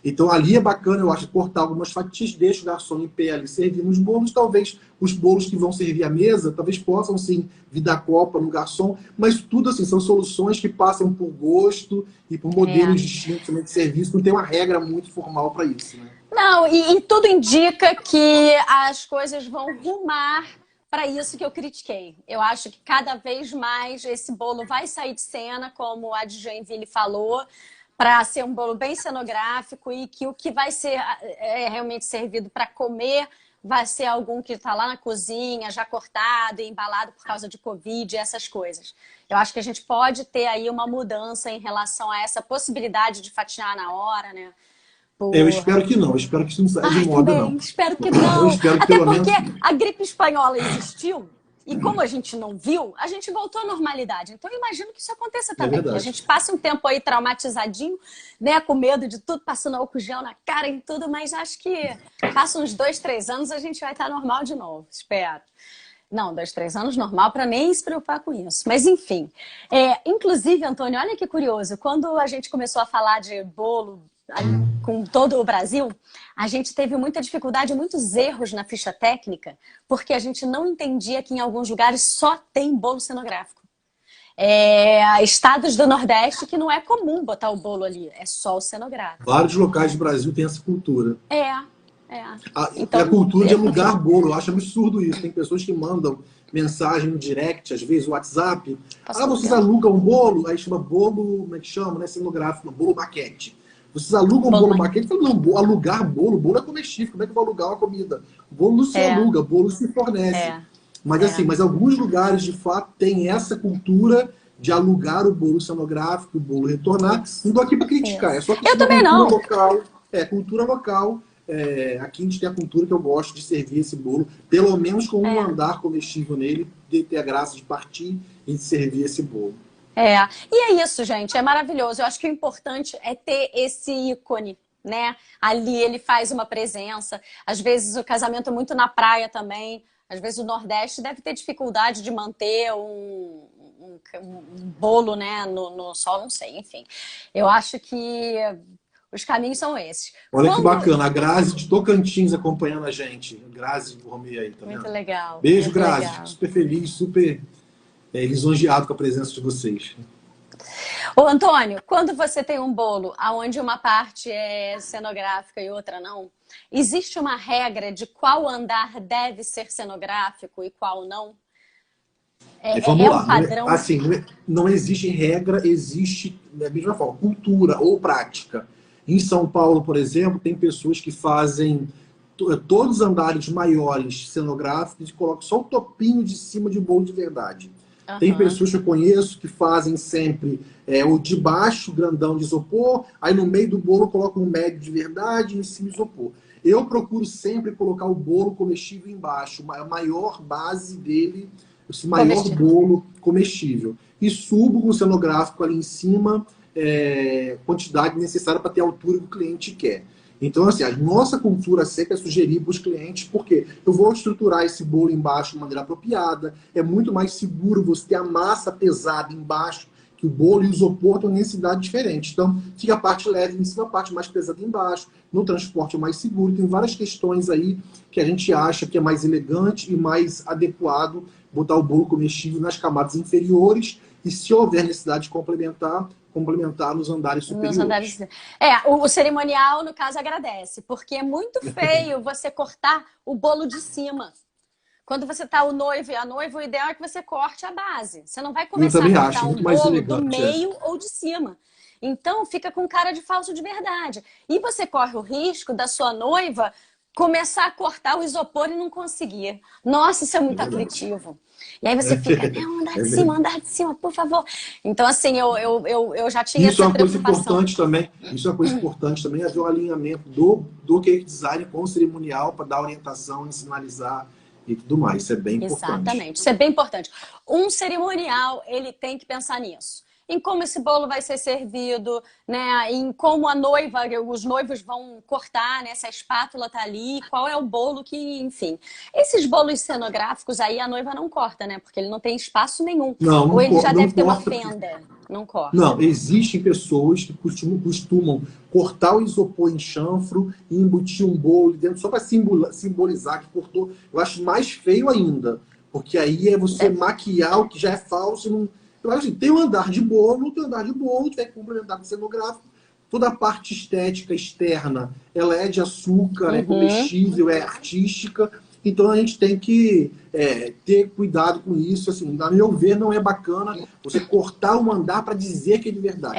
Então, ali é bacana, eu acho, cortar algumas fatias, deixa o garçom em pé ali servindo os bolos. Talvez os bolos que vão servir à mesa, talvez possam, sim, vir da copa no garçom. Mas tudo, assim, são soluções que passam por gosto e por modelos distintos também de serviço. Não tem uma regra muito formal para isso, né? Não, e tudo indica que as coisas vão rumar para isso que eu critiquei. Eu acho que cada vez mais esse bolo vai sair de cena, como a de Joinville falou, para ser um bolo bem cenográfico e que o que vai ser realmente servido para comer vai ser algum que está lá na cozinha, já cortado e embalado por causa de Covid, essas coisas. Eu acho que a gente pode ter aí uma mudança em relação a essa possibilidade de fatiar na hora, né? Eu espero que não, eu espero que isso não saia de moda, também, não. espero que não. Eu espero que Até pelo porque menos... a gripe espanhola existiu e como a gente não viu, a gente voltou à normalidade. Então eu imagino que isso aconteça também. A gente passa um tempo aí traumatizadinho, né, com medo de tudo, passando álcool gel na cara e tudo, mas acho que passa uns 2, 3 anos a gente vai estar normal de novo, espero. Não, 2, 3 anos normal para nem se preocupar com isso. Mas enfim, inclusive, Antônio, olha que curioso, quando a gente começou a falar de bolo com todo o Brasil, a gente teve muita dificuldade, muitos erros na ficha técnica, porque a gente não entendia que em alguns lugares só tem bolo cenográfico. estados do Nordeste que não é comum botar o bolo ali, é só o cenográfico. Vários locais do Brasil têm essa cultura. Então, a cultura de alugar bolo, eu acho absurdo isso. Tem pessoas que mandam mensagem no direct, às vezes, WhatsApp. Vocês alugam um bolo? Aí chama bolo, como é que chama, né? Cenográfico, bolo maquete. Vocês alugam um bolo maquete? Eu falo, não, alugar bolo é comestível. Como é que eu vou alugar uma comida? Bolo não se aluga, bolo se fornece. Mas assim, mas alguns lugares, de fato, têm essa cultura de alugar o bolo cenográfico, o bolo retornar. Não estou aqui para criticar, é só que eu também não. Local, cultura local. Aqui a gente tem a cultura que eu gosto de servir esse bolo, pelo menos com um andar comestível nele, de ter a graça de partir e de servir esse bolo. E é isso, gente, é maravilhoso. Eu acho que o importante é ter esse ícone, né? Ali ele faz uma presença. Às vezes o casamento é muito na praia também. Às vezes o Nordeste deve ter dificuldade de manter um bolo, né, no sol, não sei, enfim. Eu acho que os caminhos são esses. Olha que bacana, a Grazi de Tocantins acompanhando a gente. Grazi Romei aí, tá vendo? Muito legal. Beijo, muito Grazi. legal. Super feliz, super lisonjeado com a presença de vocês. Ô, Antônio, quando você tem um bolo onde uma parte é cenográfica e outra não, existe uma regra de qual andar deve ser cenográfico e qual não? Vamos lá. Um padrão? Assim, não existe regra, existe, da mesma forma, cultura ou prática. Em São Paulo, por exemplo, tem pessoas que fazem todos os andares maiores cenográficos e colocam só o topinho de cima de bolo de verdade. Tem pessoas que eu conheço que fazem sempre o de baixo, grandão de isopor, aí no meio do bolo colocam um médio de verdade e em cima isopor. Eu procuro sempre colocar o bolo comestível embaixo, a maior base dele, esse maior bolo comestível. E subo com o cenográfico ali em cima, quantidade necessária para ter a altura que o cliente quer. Então, assim, a nossa cultura sempre é sugerir para os clientes, porque eu vou estruturar esse bolo embaixo de maneira apropriada, é muito mais seguro você ter a massa pesada embaixo, que o bolo e o isopor têm densidade diferente. Então, fica a parte leve em cima, a parte mais pesada embaixo, no transporte é mais seguro. Tem várias questões aí que a gente acha que é mais elegante e mais adequado botar o bolo comestível nas camadas inferiores e, se houver necessidade de complementar nos andares superiores. O cerimonial, no caso, agradece, porque é muito feio você cortar o bolo de cima. Quando você tá o noivo e a noiva, o ideal é que você corte a base. Você não vai começar a cortar um bolo do meio ou de cima. Então, fica com cara de falso de verdade. E você corre o risco da sua noiva começar a cortar o isopor e não conseguir. Nossa, isso é muito aflitivo. E aí você fica, andar de cima, por favor. Então, assim, eu já tinha essa preocupação. Isso é uma coisa importante também, é ver o alinhamento do cake design com o cerimonial para dar orientação, sinalizar e tudo mais. Isso é bem importante. Exatamente, isso é bem importante. Um cerimonial, ele tem que pensar nisso. Em como esse bolo vai ser servido, né? Em como os noivos vão cortar, né? Se a espátula tá ali, qual é o bolo que, enfim. Esses bolos cenográficos aí a noiva não corta, né? Porque ele não tem espaço nenhum. Ou ele já deve ter uma fenda. Não corta. Não, existem pessoas que costumam cortar o isopor em chanfro e embutir um bolo dentro só para simbolizar que cortou. Eu acho mais feio ainda, porque aí é você maquiar o que já é falso e não... Eu acho assim, tem um andar de bolo, tiver que complementar com o cenográfico. Toda a parte estética externa, ela é de açúcar, é comestível, é artística. Então a gente tem que ter cuidado com isso. Assim, a meu ver, não é bacana você cortar um andar para dizer que é de verdade.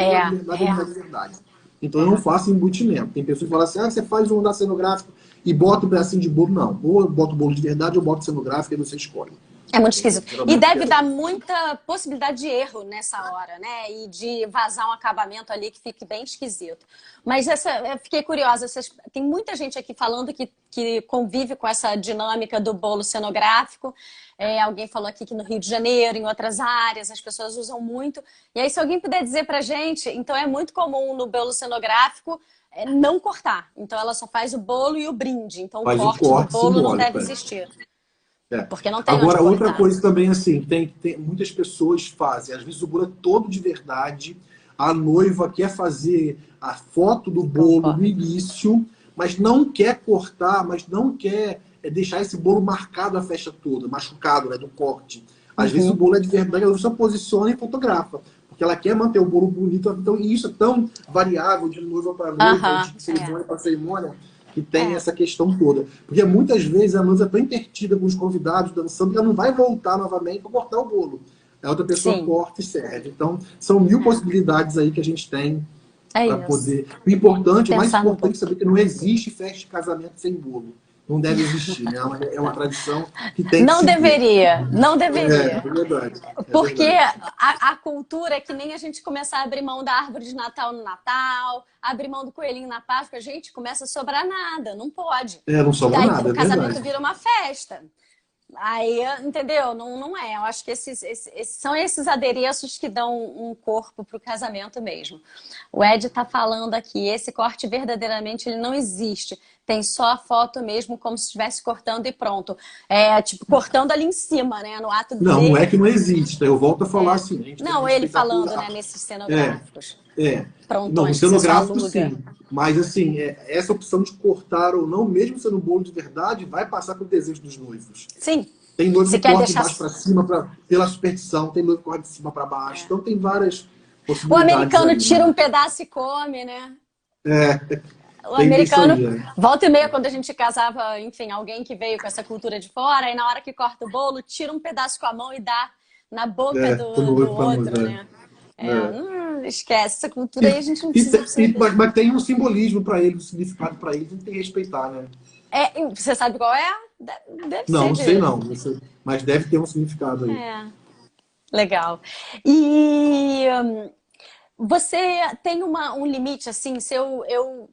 Não é de verdade. Então eu não faço embutimento. Tem pessoas que falam assim, você faz um andar cenográfico e bota um pedacinho de bolo. Não, ou eu boto o bolo de verdade ou boto cenográfico e você escolhe. É muito esquisito. E deve dar muita possibilidade de erro nessa hora, né? E de vazar um acabamento ali que fique bem esquisito. Mas eu fiquei curiosa. Tem muita gente aqui falando que convive com essa dinâmica do bolo cenográfico. Alguém falou aqui que no Rio de Janeiro, em outras áreas, as pessoas usam muito. E aí, se alguém puder dizer pra gente, então é muito comum no bolo cenográfico não cortar. Então ela só faz o bolo e o brinde. Então o corte do bolo não deve existir. Porque não tem. Agora, outra coisa também, assim, tem muitas pessoas fazem, às vezes o bolo é todo de verdade, a noiva quer fazer a foto do bolo no início, mas não quer cortar, mas não quer deixar esse bolo marcado a festa toda, machucado, né, do corte. Às vezes o bolo é de verdade, ela só posiciona e fotografa. Porque ela quer manter o bolo bonito. Então, e isso é tão variável de noiva para noiva, Aham, de cerimônia para cerimônia, que é, tem essa questão toda. Porque muitas vezes a noiva é tão intertida com os convidados dançando que ela não vai voltar novamente para cortar o bolo. A outra pessoa sim, corta e serve. Então, são mil possibilidades aí que a gente tem é para isso. poder. O importante, o mais Pensar no importante bolo. é saber que não existe festa de casamento sem bolo. Não deve existir, né? É uma tradição que tem que Não seguir. deveria, não É deveria. verdade. É Porque verdade. a cultura é que nem a gente começar a abrir mão da árvore de Natal no Natal, abrir mão do coelhinho na Páscoa, a gente começa a sobrar nada, não pode. Não sobra Daí nada, o é casamento verdade. vira uma festa. Aí, entendeu? Não, não é. Eu acho que são esses adereços que dão um corpo para o casamento mesmo. O Ed está falando aqui, esse corte verdadeiramente ele não existe. Tem só a foto mesmo, como se estivesse cortando e pronto. É, tipo, cortando ali em cima, né? No ato Não é de... que não existe. Eu volto a falar assim, a gente tem que Não, ele respeitar falando, toda né, a... nesses É, cenográficos. é. Não, no Prontões que você só cenográfico aluga. sim. Mas assim, essa opção de cortar ou não, mesmo sendo bolo de verdade, vai passar pro desejo dos noivos. Sim. Tem noivo Se que quer corta de deixar. baixo para cima pela superstição, tem noivo que corta de cima para baixo. Então tem várias O possibilidades americano aí, tira né? um pedaço e come, né? É, O tem disso americano, aí, né? volta e meia, quando a gente casava, enfim, alguém que veio com essa cultura de fora, e na hora que corta o bolo, tira um pedaço com a mão e dá na boca Pro do noivo famoso, outro, né? é. Esquece, essa cultura aí a gente não precisa absorver. Mas tem um simbolismo para ele, um significado para ele, a gente tem que respeitar, né? Você sabe qual é? Deve Não, ser não sei de. não, não sei. Mas deve ter um significado aí. É, legal. E você tem um limite, assim, se eu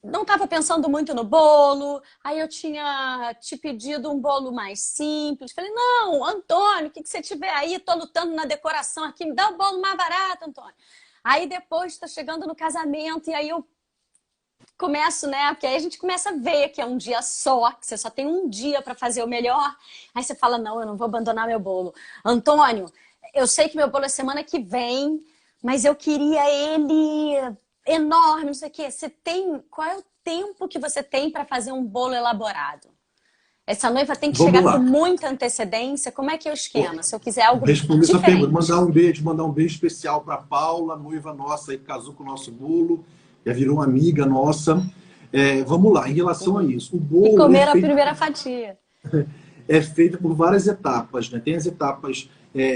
não estava pensando muito no bolo, aí eu tinha te pedido um bolo mais simples. Falei, não, Antônio, o que você tiver aí? Tô lutando na decoração aqui, me dá o bolo mais barato, Antônio. Aí depois está chegando no casamento e aí eu começo, né? Porque aí a gente começa a ver que é um dia só, que você só tem um dia para fazer o melhor. Aí você fala, não, eu não vou abandonar meu bolo. Antônio, eu sei que meu bolo é semana que vem, mas eu queria ele enorme, não sei o quê. Qual é o tempo que você tem para fazer um bolo elaborado? Essa noiva tem que Vamos chegar com lá. muita antecedência. Como é que é o Vou esquema? Se eu quiser algo responder essa pergunta. diferente. Mandar um beijo especial para Paula, noiva nossa aí que casou com o nosso bolo, já virou uma amiga nossa. Vamos lá, em relação a isso. O E bolo comer a primeira fatia. é feito por várias etapas, né? Tem as etapas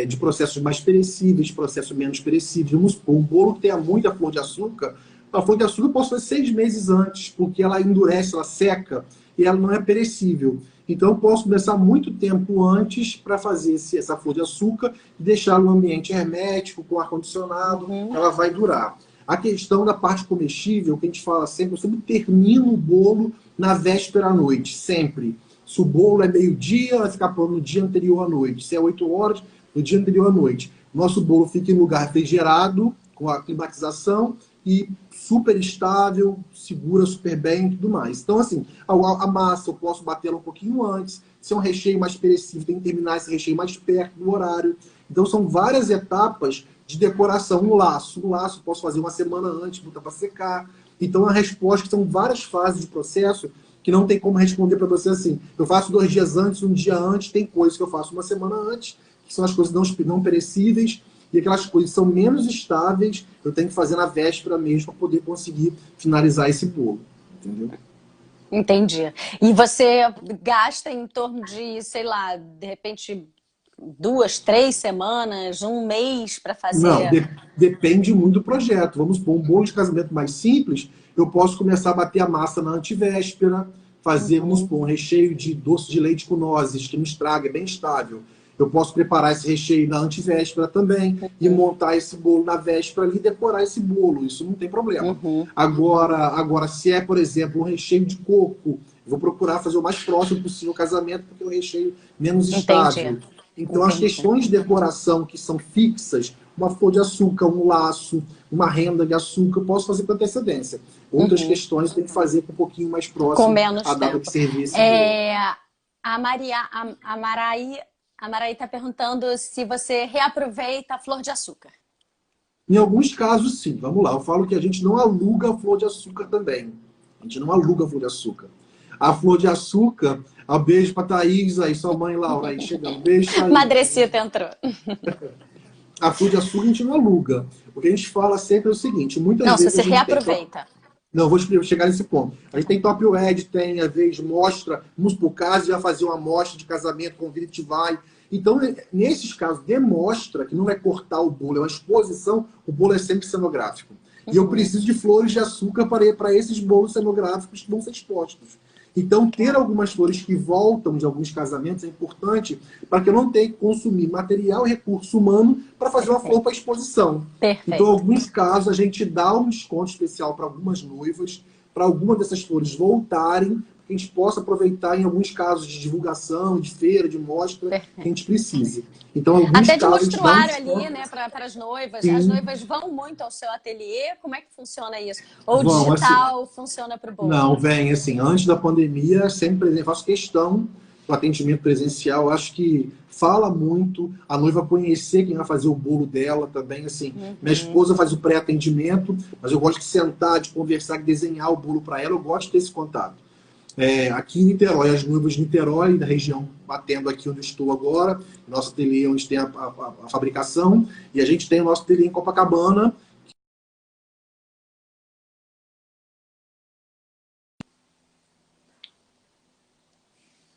de processos mais perecíveis, processos menos perecíveis. Vamos supor, um bolo que tenha muita flor de açúcar, a flor de açúcar eu posso fazer 6 meses antes, porque ela endurece, ela seca e ela não é perecível. Então eu posso começar muito tempo antes para fazer essa flor de açúcar e deixar no ambiente hermético, com ar-condicionado, ela vai durar. A questão da parte comestível, que a gente fala sempre, eu sempre termino o bolo na véspera à noite, sempre. Se o bolo é meio-dia, vai ficar pronto no dia anterior à noite. Se é 8 horas, no dia anterior à noite. Nosso bolo fica em lugar refrigerado, com a climatização e super estável, segura super bem e tudo mais. Então, assim, a massa eu posso bater ela um pouquinho antes. Se é um recheio mais perecível, tem que terminar esse recheio mais perto do horário. Então, são várias etapas de decoração. Um laço eu posso fazer uma semana antes, botar para secar. Então, a resposta são várias fases de processo que não tem como responder para você assim. Eu faço 2 dias antes, um dia antes, tem coisas que eu faço uma semana antes, que são as coisas não perecíveis, e aquelas coisas que são menos estáveis, eu tenho que fazer na véspera mesmo para poder conseguir finalizar esse bolo. Entendeu? Entendi. E você gasta em torno de, sei lá, de repente 2, 3 semanas, um mês para Não, fazer. depende muito do projeto. Vamos supor, um bolo de casamento mais simples, eu posso começar a bater a massa na antivéspera, fazer, vamos supor, um recheio de doce de leite com nozes, que não estraga, é bem estável. Eu posso preparar esse recheio na antivéspera também e montar esse bolo na véspera ali e decorar esse bolo. Isso não tem problema. Agora, se é, por exemplo, um recheio de coco, vou procurar fazer o mais próximo possível ao casamento, porque é um recheio menos estável. Então, as questões de decoração que são fixas, uma flor de açúcar, um laço, uma renda de açúcar, eu posso fazer com antecedência. Outras questões tem que fazer com um pouquinho mais Com próximo menos à data tempo. de servir esse bolo. A Maraí está perguntando se você reaproveita a flor de açúcar. Em alguns casos, sim. Vamos lá. Eu falo que a gente não aluga a flor de açúcar também. A gente não aluga a flor de açúcar. A flor de açúcar, um beijo pra Thaís aí, sua mãe Laura aí chegando. Beijo, Thaís. Madrecita entrou. A flor de açúcar a gente não aluga. O que a gente fala sempre é o seguinte, muitas Não, se vezes você a gente tem reaproveita. Não, vou chegar nesse ponto. A gente tem top ed, tem, às vezes, mostra, vamos por caso, já fazer uma mostra de casamento, convida, a gente vai. Então, nesses casos, demonstra que não vai cortar o bolo, é uma exposição, o bolo é sempre cenográfico. E eu preciso de flores de açúcar para esses bolos cenográficos que vão ser expostos. Então, ter algumas flores que voltam de alguns casamentos é importante para que eu não tenha que consumir material e recurso humano para fazer uma flor para exposição. Perfeito. Então, em alguns casos, a gente dá um desconto especial para algumas noivas, para algumas dessas flores voltarem, que a gente possa aproveitar em alguns casos de divulgação, de feira, de mostra, que a gente precise. Então, alguns até de casos, mostruário ali, né, para as noivas. Sim. As noivas vão muito ao seu ateliê? Como é que funciona isso? Ou Vão, digital assim, funciona para o bolo? Não, vem assim, antes da pandemia, sempre faço questão do atendimento presencial. Acho que fala muito a noiva conhecer quem vai fazer o bolo dela também. Assim, minha esposa faz o pré-atendimento, mas eu gosto de sentar, de conversar, de desenhar o bolo para ela. Eu gosto de ter esse contato. Aqui em Niterói, as noivas de Niterói, da região, batendo aqui onde eu estou agora, nosso ateliê onde tem a fabricação, e a gente tem o nosso ateliê em Copacabana.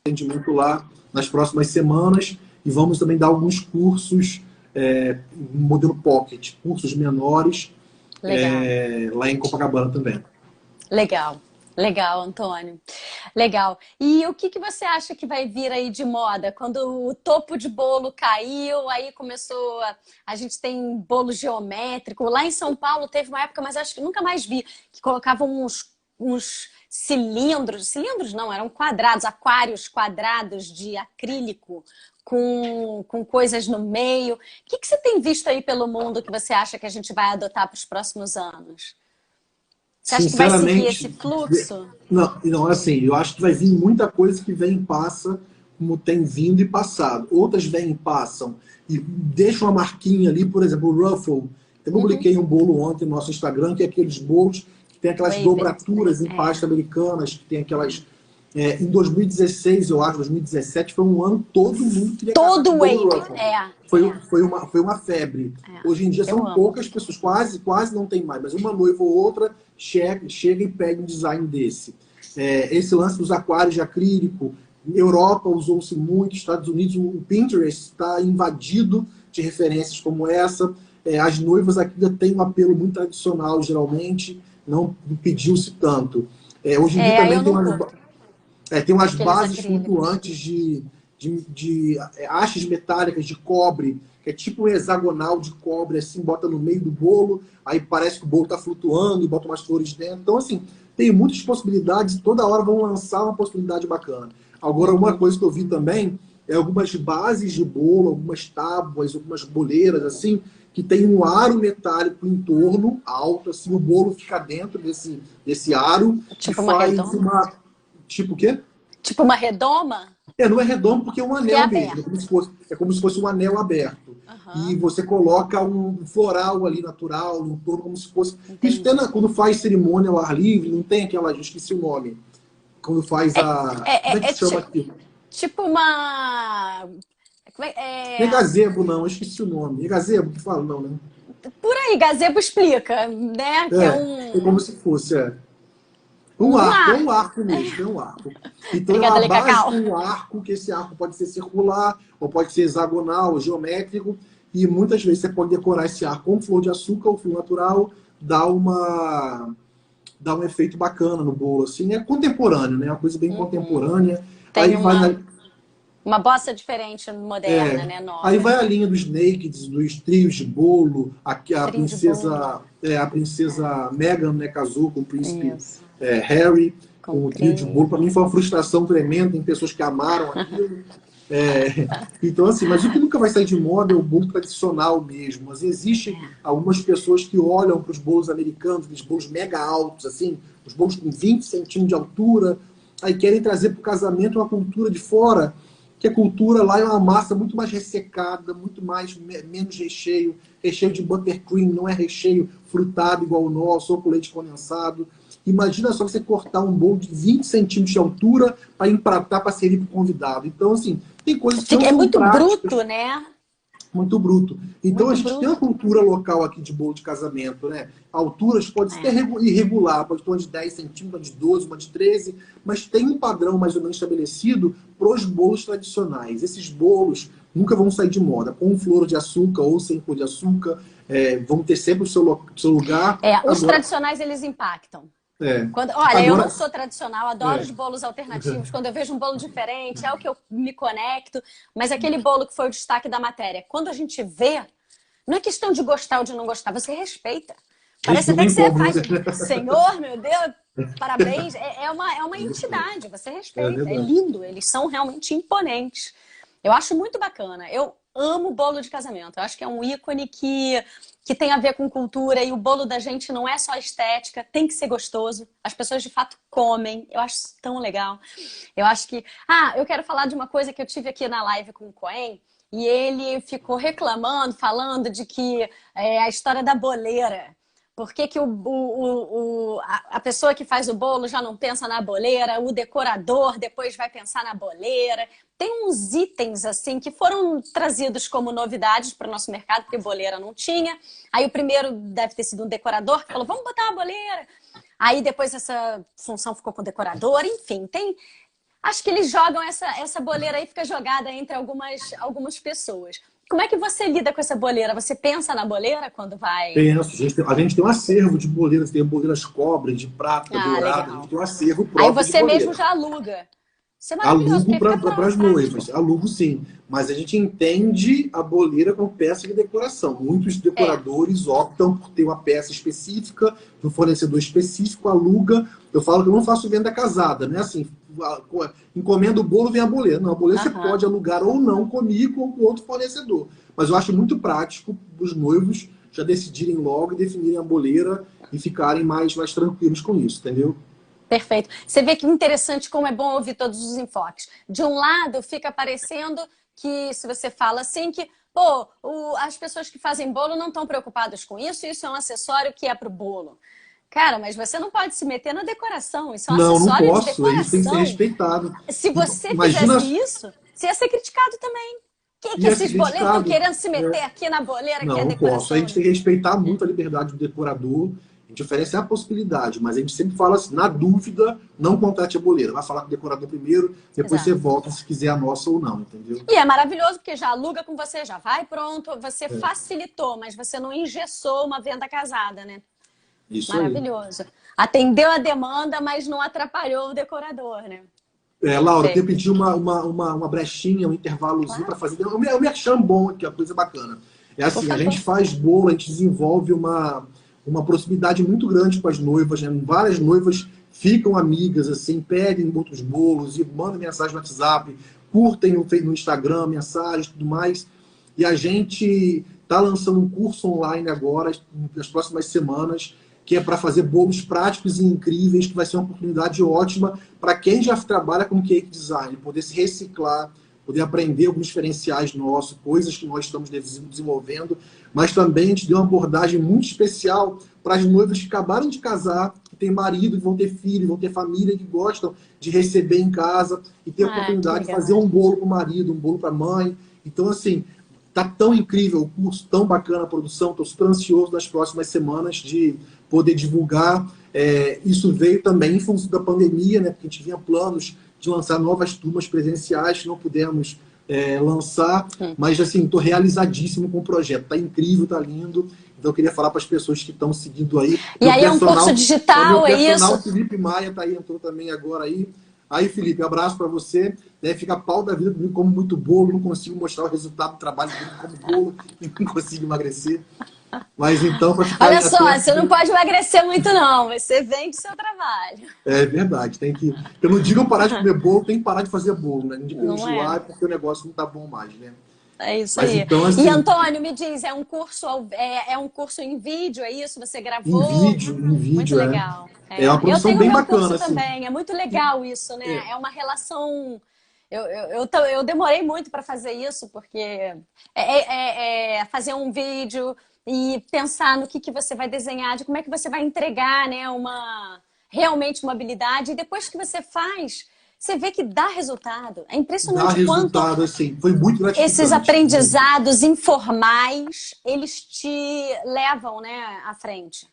Atendimento lá nas próximas semanas, e vamos também dar alguns cursos no modelo Pocket, cursos menores, lá em Copacabana também. Legal. Legal, Antônio. Legal. E o que você acha que vai vir aí de moda? Quando o topo de bolo caiu, aí começou... A gente tem bolo geométrico. Lá em São Paulo teve uma época, mas acho que nunca mais vi, que colocavam uns cilindros. Cilindros não, eram quadrados, aquários quadrados de acrílico com coisas no meio. O que você tem visto aí pelo mundo que você acha que a gente vai adotar para os próximos anos? Você acha que vai seguir esse fluxo? Não, assim, eu acho que vai vir muita coisa que vem e passa, como tem vindo e passado. Outras vêm e passam e deixam uma marquinha ali, por exemplo, o Ruffle. Eu publiquei um bolo ontem no nosso Instagram, que é aqueles bolos que tem aquelas dobraturas em pasta americanas, que tem aquelas... em 2016, eu acho, 2017, foi um ano todo mundo queria todo wave, Foi uma febre. Hoje em dia são poucas pessoas, quase não tem mais, mas uma noiva ou outra chega e pega um design desse. Esse lance dos aquários de acrílico, Europa usou-se muito, Estados Unidos, o Pinterest está invadido de referências como essa. As noivas aqui ainda têm um apelo muito tradicional, geralmente, não pediu-se tanto. Hoje em dia também tem umas bases flutuantes de hastes metálicas de cobre, que é tipo um hexagonal de cobre, assim, bota no meio do bolo, aí parece que o bolo está flutuando e bota umas flores dentro. Então, assim, tem muitas possibilidades e toda hora vão lançar uma possibilidade bacana. Agora, uma coisa que eu vi também é algumas bases de bolo, algumas tábuas, algumas boleiras, assim, que tem um aro metálico em torno, alto, assim, o bolo fica dentro desse aro tipo e faz uma... Tipo o quê? Tipo uma redoma? Não é redondo porque é um anel mesmo. É como se fosse um anel aberto. E você coloca um floral ali natural, em torno, como se fosse... Isso tem quando faz cerimônia ao ar livre, não tem aquela... Eu esqueci o nome. Quando faz a... como é que se chama aquilo? Tipo uma... Não é gazebo, não. Eu esqueci o nome. É gazebo que fala? Não, né? Por aí, gazebo explica, né? É como se fosse, um arco mesmo, é um arco. Então é uma base de um arco, que esse arco pode ser circular, ou pode ser hexagonal, ou geométrico, e muitas vezes você pode decorar esse arco com flor de açúcar ou flor natural, dá um efeito bacana no bolo, assim, é contemporâneo, né? Uma coisa bem contemporânea. Tem uma bossa diferente, moderna, né? Nova. Aí vai a linha dos nakeds, dos trios de bolo, aqui a princesa Meghan, né, casou com o príncipe Harry, com o trio de bolo. Para mim foi uma frustração tremenda, tem pessoas que amaram aquilo. Então, assim, mas o que nunca vai sair de moda é o bolo tradicional mesmo. Mas existem algumas pessoas que olham para os bolos americanos, aqueles bolos mega altos, assim, os bolos com 20 centímetros de altura, aí querem trazer para o casamento uma cultura de fora, que a cultura lá é uma massa muito mais ressecada, menos recheio de buttercream, não é recheio frutado igual o nosso, ou com leite condensado. Imagina só você cortar um bolo de 20 centímetros de altura para empratar, para servir para o convidado. Então, assim, tem coisas que não É são muito práticas. bruto, né? Muito bruto. Então Muito a gente tem uma bruto. cultura local aqui de bolo de casamento, né? Alturas pode ser irregular, pode ter uma de 10 centímetros, uma de 12, uma de 13, mas tem um padrão mais ou menos estabelecido para os bolos tradicionais. Esses bolos nunca vão sair de moda, com flor de açúcar ou sem flor de açúcar, vão ter sempre o seu lugar. Os Agora, tradicionais, eles impactam. é, Olha, eu não agora, sou tradicional, adoro os bolos alternativos. Quando eu vejo um bolo diferente, é o que eu me conecto. Mas aquele bolo que foi o destaque da matéria, quando a gente vê, não é questão de gostar ou de não gostar, você respeita. Parece até que você como, faz, né? Senhor, meu Deus, parabéns. É uma entidade, você É respeita. É verdade. lindo, eles são realmente imponentes. Eu acho muito bacana. Eu amo bolo de casamento. Eu acho que é um ícone que tem a ver com cultura e o bolo da gente não é só estética, tem que ser gostoso. As pessoas de fato comem. Eu acho isso tão legal. Eu acho que. Eu quero falar de uma coisa que eu tive aqui na live com o Coen. E ele ficou reclamando, falando de que a história da boleira. Por que que a pessoa que faz o bolo já não pensa na boleira, o decorador depois vai pensar na boleira? Tem uns itens assim que foram trazidos como novidades para o nosso mercado, porque boleira não tinha. Aí o primeiro deve ter sido um decorador que falou, vamos botar uma boleira. Aí depois essa função ficou com o decorador, enfim, tem. Acho que eles jogam essa boleira aí, fica jogada entre algumas pessoas. Como é que você lida com essa boleira? Você pensa na boleira quando vai? Penso, a gente tem um acervo de boleiras, tem boleiras cobre, de prata, dourada, a gente Legal. tem um acervo Aí próprio de você mesmo boleira. já aluga. Isso é maravilhoso, Alugo porque fica para as prático. noivas, alugo sim, mas a gente entende a boleira como peça de decoração. Muitos É. decoradores optam por ter uma peça específica, de um fornecedor específico, aluga. Eu falo que eu não faço venda casada, né? Assim, encomenda o bolo, vem a boleira. Não, a boleira você Aham. pode alugar ou não comigo ou com outro fornecedor. Mas eu acho muito prático os noivos já decidirem logo e definirem a boleira e ficarem mais tranquilos com isso, entendeu? Perfeito. Você vê que interessante como é bom ouvir todos os enfoques. De um lado, fica parecendo que, se você fala assim, que as pessoas que fazem bolo não estão preocupadas com isso, isso é um acessório que é para o bolo. Cara, mas você não pode se meter na decoração, isso é um Não, não acessório de posso. Isso tem que ser decoração. respeitado. Se você Imagina, fizesse isso, você ia ser criticado também. Que ia ser esses boleiros estão criticado. querendo se meter aqui na boleira que Não, é não posso. A decoração, gente tem né? que respeitar muito a liberdade do decorador. A gente oferece a possibilidade, mas a gente sempre fala assim, na dúvida, não contrate a boleira. Vai falar com o decorador primeiro, depois você Exato. volta se quiser a nossa ou não, entendeu? E é maravilhoso porque já aluga com você, já vai pronto, você facilitou, mas você não engessou uma venda casada, né? Isso aí. Maravilhoso. Atendeu a demanda, mas não atrapalhou o decorador, né? Laura, eu queria Perfeito. pedir uma brechinha, um intervalozinho para Claro, fazer. O merchan bom aqui, a coisa bacana. É por assim, a gente favor. faz bolo, a gente desenvolve uma proximidade muito grande com as noivas, né? Várias noivas ficam amigas, assim, pedem outros bolos e mandam mensagem no WhatsApp, curtem no Instagram, mensagens e tudo mais. E a gente está lançando um curso online agora, nas próximas semanas, que é para fazer bolos práticos e incríveis, que vai ser uma oportunidade ótima para quem já trabalha com cake design, poder se reciclar, poder aprender alguns diferenciais nossos, coisas que nós estamos desenvolvendo, mas também a gente deu uma abordagem muito especial para as noivas que acabaram de casar, que têm marido, que vão ter filho, vão ter família, que gostam de receber em casa e ter a Que oportunidade de legal. fazer um bolo para o marido, um bolo para a mãe. Então, assim, tá tão incrível o curso, tão bacana a produção, estou super ansioso nas próximas semanas de poder divulgar. Isso veio também em função da pandemia, né? Porque a gente tinha planos de lançar novas turmas presenciais que não pudemos lançar, mas assim, estou realizadíssimo com o projeto, tá incrível, tá lindo. Então eu queria falar para as pessoas que estão seguindo aí. E aí é um curso digital, Meu é personal isso? Felipe Maia tá aí, entrou também agora aí. Aí, Felipe, um abraço para você. Fica pau da vida comigo, como muito bolo, não consigo mostrar o resultado do trabalho dele como bolo e não consigo emagrecer. Mas então, para Olha ficarem só, você não atentos, pode emagrecer muito, não. Você vende seu trabalho. é verdade, tem que. Eu não digo parar de comer bolo, tem que parar de fazer bolo, né? Não digo Não é? enjoar, é porque o negócio não tá bom mais, né? É isso Mas aí. então, E assim, Antônio, me diz, é um curso em vídeo, é isso? Você em gravou? vídeo, em Muito vídeo legal. é uma Eu produção tenho o bem meu bacana, curso assim. também. É muito legal isso, né? É, É uma relação. Eu demorei muito para fazer isso, porque fazer um vídeo e pensar no que você vai desenhar, de como é que você vai entregar, né? realmente uma habilidade. E depois que você faz, você vê que dá resultado. É Dá impressionante quanto resultado, assim. Foi muito esses gratificante. aprendizados informais, eles te levam, né, à frente.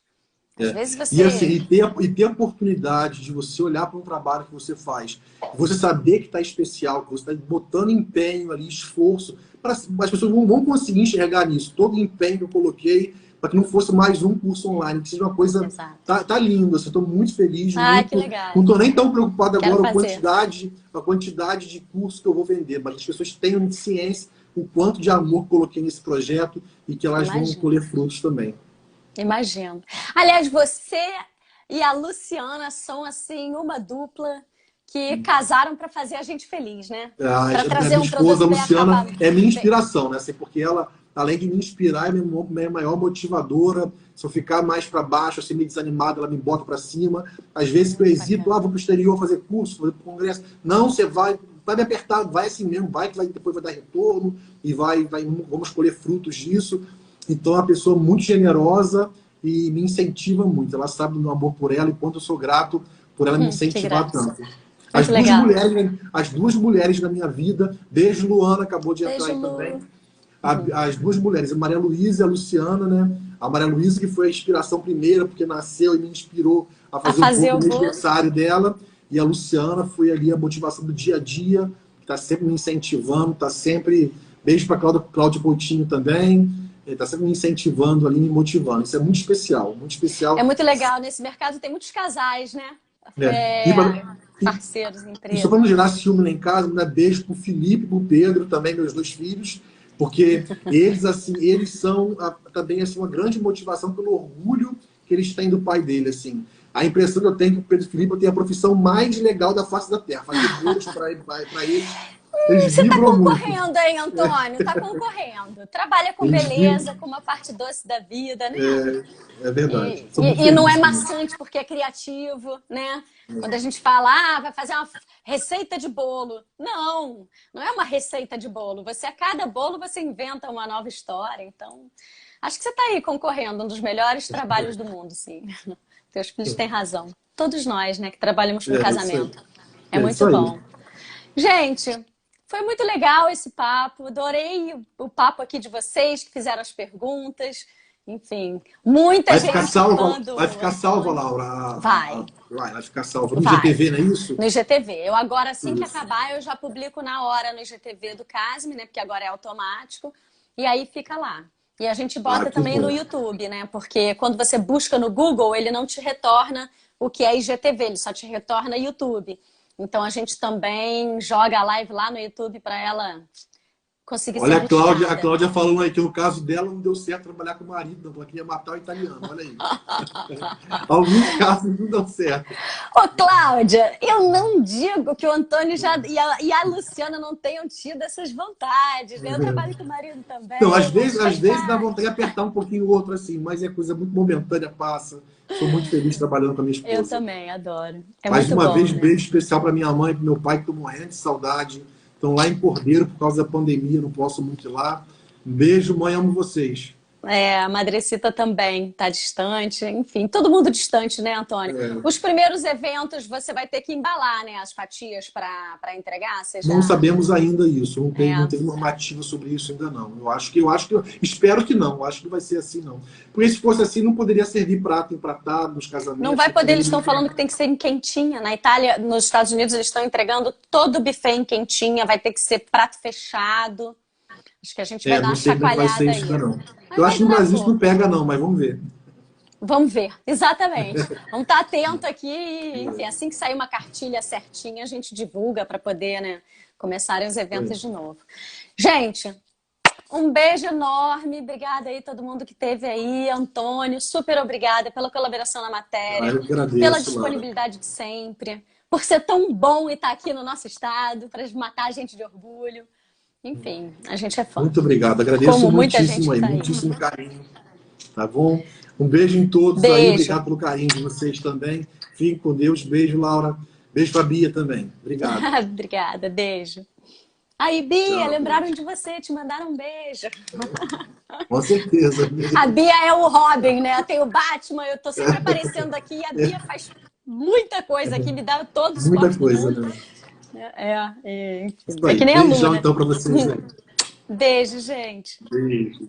Às É. vezes E assim, você... e ter a oportunidade de você olhar para um trabalho que você faz, você saber que está especial, que você está botando empenho ali, esforço, as pessoas vão conseguir enxergar nisso, todo o empenho que eu coloquei, para que não fosse mais um curso online, que seja uma coisa. Exato. Tá lindo, assim, estou muito feliz, Ai, muito. que legal. Não estou nem tão preocupado Quero agora com fazer. a quantidade de cursos que eu vou vender, mas as pessoas tenham ciência o quanto de amor coloquei nesse projeto e que elas vão Imagino. colher frutos também. Imagino. Aliás, você e a Luciana são, assim, uma dupla que casaram para fazer a gente feliz, né? Para trazer Minha um produto esposa, bem Luciana, acabado. é minha inspiração, né? Assim, porque ela, além de me inspirar, é minha maior motivadora. Se eu ficar mais para baixo, assim, meio desanimado, ela me bota para cima. Às vezes eu hesito, vou para o exterior fazer curso, fazer congresso. Não, você vai me apertar, vai assim mesmo, vai que depois vai dar retorno e vamos colher frutos disso. Então, é uma pessoa muito generosa e me incentiva muito. Ela sabe do meu amor por ela e quanto eu sou grato por ela me incentivar tanto. As duas mulheres na minha vida, beijo Luana, acabou de entrar aí também. As duas mulheres, a Maria Luísa e a Luciana, né? A Maria Luísa que foi a inspiração primeira, porque nasceu e me inspirou a fazer o aniversário dela. E a Luciana foi ali a motivação do dia a dia, que está sempre me incentivando, está sempre... Beijo para Cláudia Coutinho também. Ele está sempre me incentivando ali, me motivando. Isso é muito especial, muito especial. É muito legal. Nesse mercado tem muitos casais, né? Parceiros, empresas. E só para não gerar ciúme lá em casa, né? Beijo pro Felipe e pro Pedro, também, meus dois filhos, porque eles são também assim, uma grande motivação pelo orgulho que eles têm do pai dele. Assim. A impressão que eu tenho que o Pedro e o Felipe tem a profissão mais legal da face da Terra. Fazer bolos para eles. Você está concorrendo, hein, Antônio? Está concorrendo. Trabalha com beleza, com uma parte doce da vida, né? É verdade. E não é maçante porque é criativo, né? Quando a gente fala, vai fazer uma receita de bolo. Não é uma receita de bolo. A cada bolo você inventa uma nova história. Então, acho que você está aí concorrendo, um dos melhores trabalhos do mundo, sim. Teus filhos têm razão. Todos nós, né, que trabalhamos com casamento. É muito bom. Gente, foi muito legal esse papo. Adorei o papo aqui de vocês que fizeram as perguntas. Enfim, muita gente Vai ficar salva, Laura? Vai ficar salva. No IGTV, não é isso? No IGTV. Eu agora, assim que acabar, eu já publico na hora no IGTV do Casme, né? Porque agora é automático. E aí fica lá. E a gente bota também no YouTube, né? Porque quando você busca no Google, ele não te retorna o que é IGTV, ele só te retorna YouTube. Então a gente também joga a live lá no YouTube para ela conseguir ser Olha, a Cláudia falando aí que no caso dela não deu certo trabalhar com o marido, ela queria matar o italiano, olha aí. Alguns casos não deu certo. Ô, Cláudia, eu não digo que o Antônio e a Luciana não tenham tido essas vontades, né? Eu trabalho com o marido também. Então, às vezes dá vontade de apertar um pouquinho o outro assim, mas é coisa muito momentânea, passa. Sou muito feliz trabalhando com a minha esposa. Eu também, adoro. Mais uma vez, beijo especial para minha mãe e para meu pai, que estão morrendo de saudade. Estão lá em Cordeiro por causa da pandemia, não posso muito ir lá. Um beijo, mãe, amo vocês. A Madrecita também está distante, enfim, todo mundo distante, né, Antônio? Os primeiros eventos você vai ter que embalar, né, as fatias para entregar? Não sabemos ainda isso, não tem normativa sobre isso ainda não. Espero que não, acho que vai ser assim não. Porque se fosse assim, não poderia servir prato empratado nos casamentos. Não vai poder, eles estão falando que tem que ser em quentinha. Na Itália, nos Estados Unidos, eles estão entregando todo o buffet em quentinha, vai ter que ser prato fechado. Acho que a gente vai dar uma chacoalhada aí. Eu acho que no Brasil isso não pega não, mas vamos ver. Vamos ver, exatamente. Vamos estar atento aqui e, enfim, assim que sair uma cartilha certinha, a gente divulga para poder, né, começarem os eventos de novo. Gente, um beijo enorme. Obrigada aí a todo mundo que esteve aí. Antônio, super obrigada pela colaboração na matéria. Eu agradeço, pela disponibilidade de sempre. Por ser tão bom e estar aqui no nosso estado, para matar a gente de orgulho. Enfim, a gente é fã. Muito obrigado, agradeço muitíssimo aí, muitíssimo carinho. Tá bom? Um beijo em todos aí, obrigado pelo carinho de vocês também. Fiquem com Deus, beijo, Laura. Beijo pra Bia também. Obrigado. Obrigada, beijo. Aí, Bia, tchau, lembraram de você, te mandaram um beijo. Com certeza. A Bia é o Robin, né? Tem o Batman, eu tô sempre aparecendo aqui e a Bia faz muita coisa aqui, me dá todo o Muita suporte do coisa, mundo. né? Enfim, Isso é aí. que nem a Beijão, Luna. então, para vocês aí. Beijo, gente. Beijo.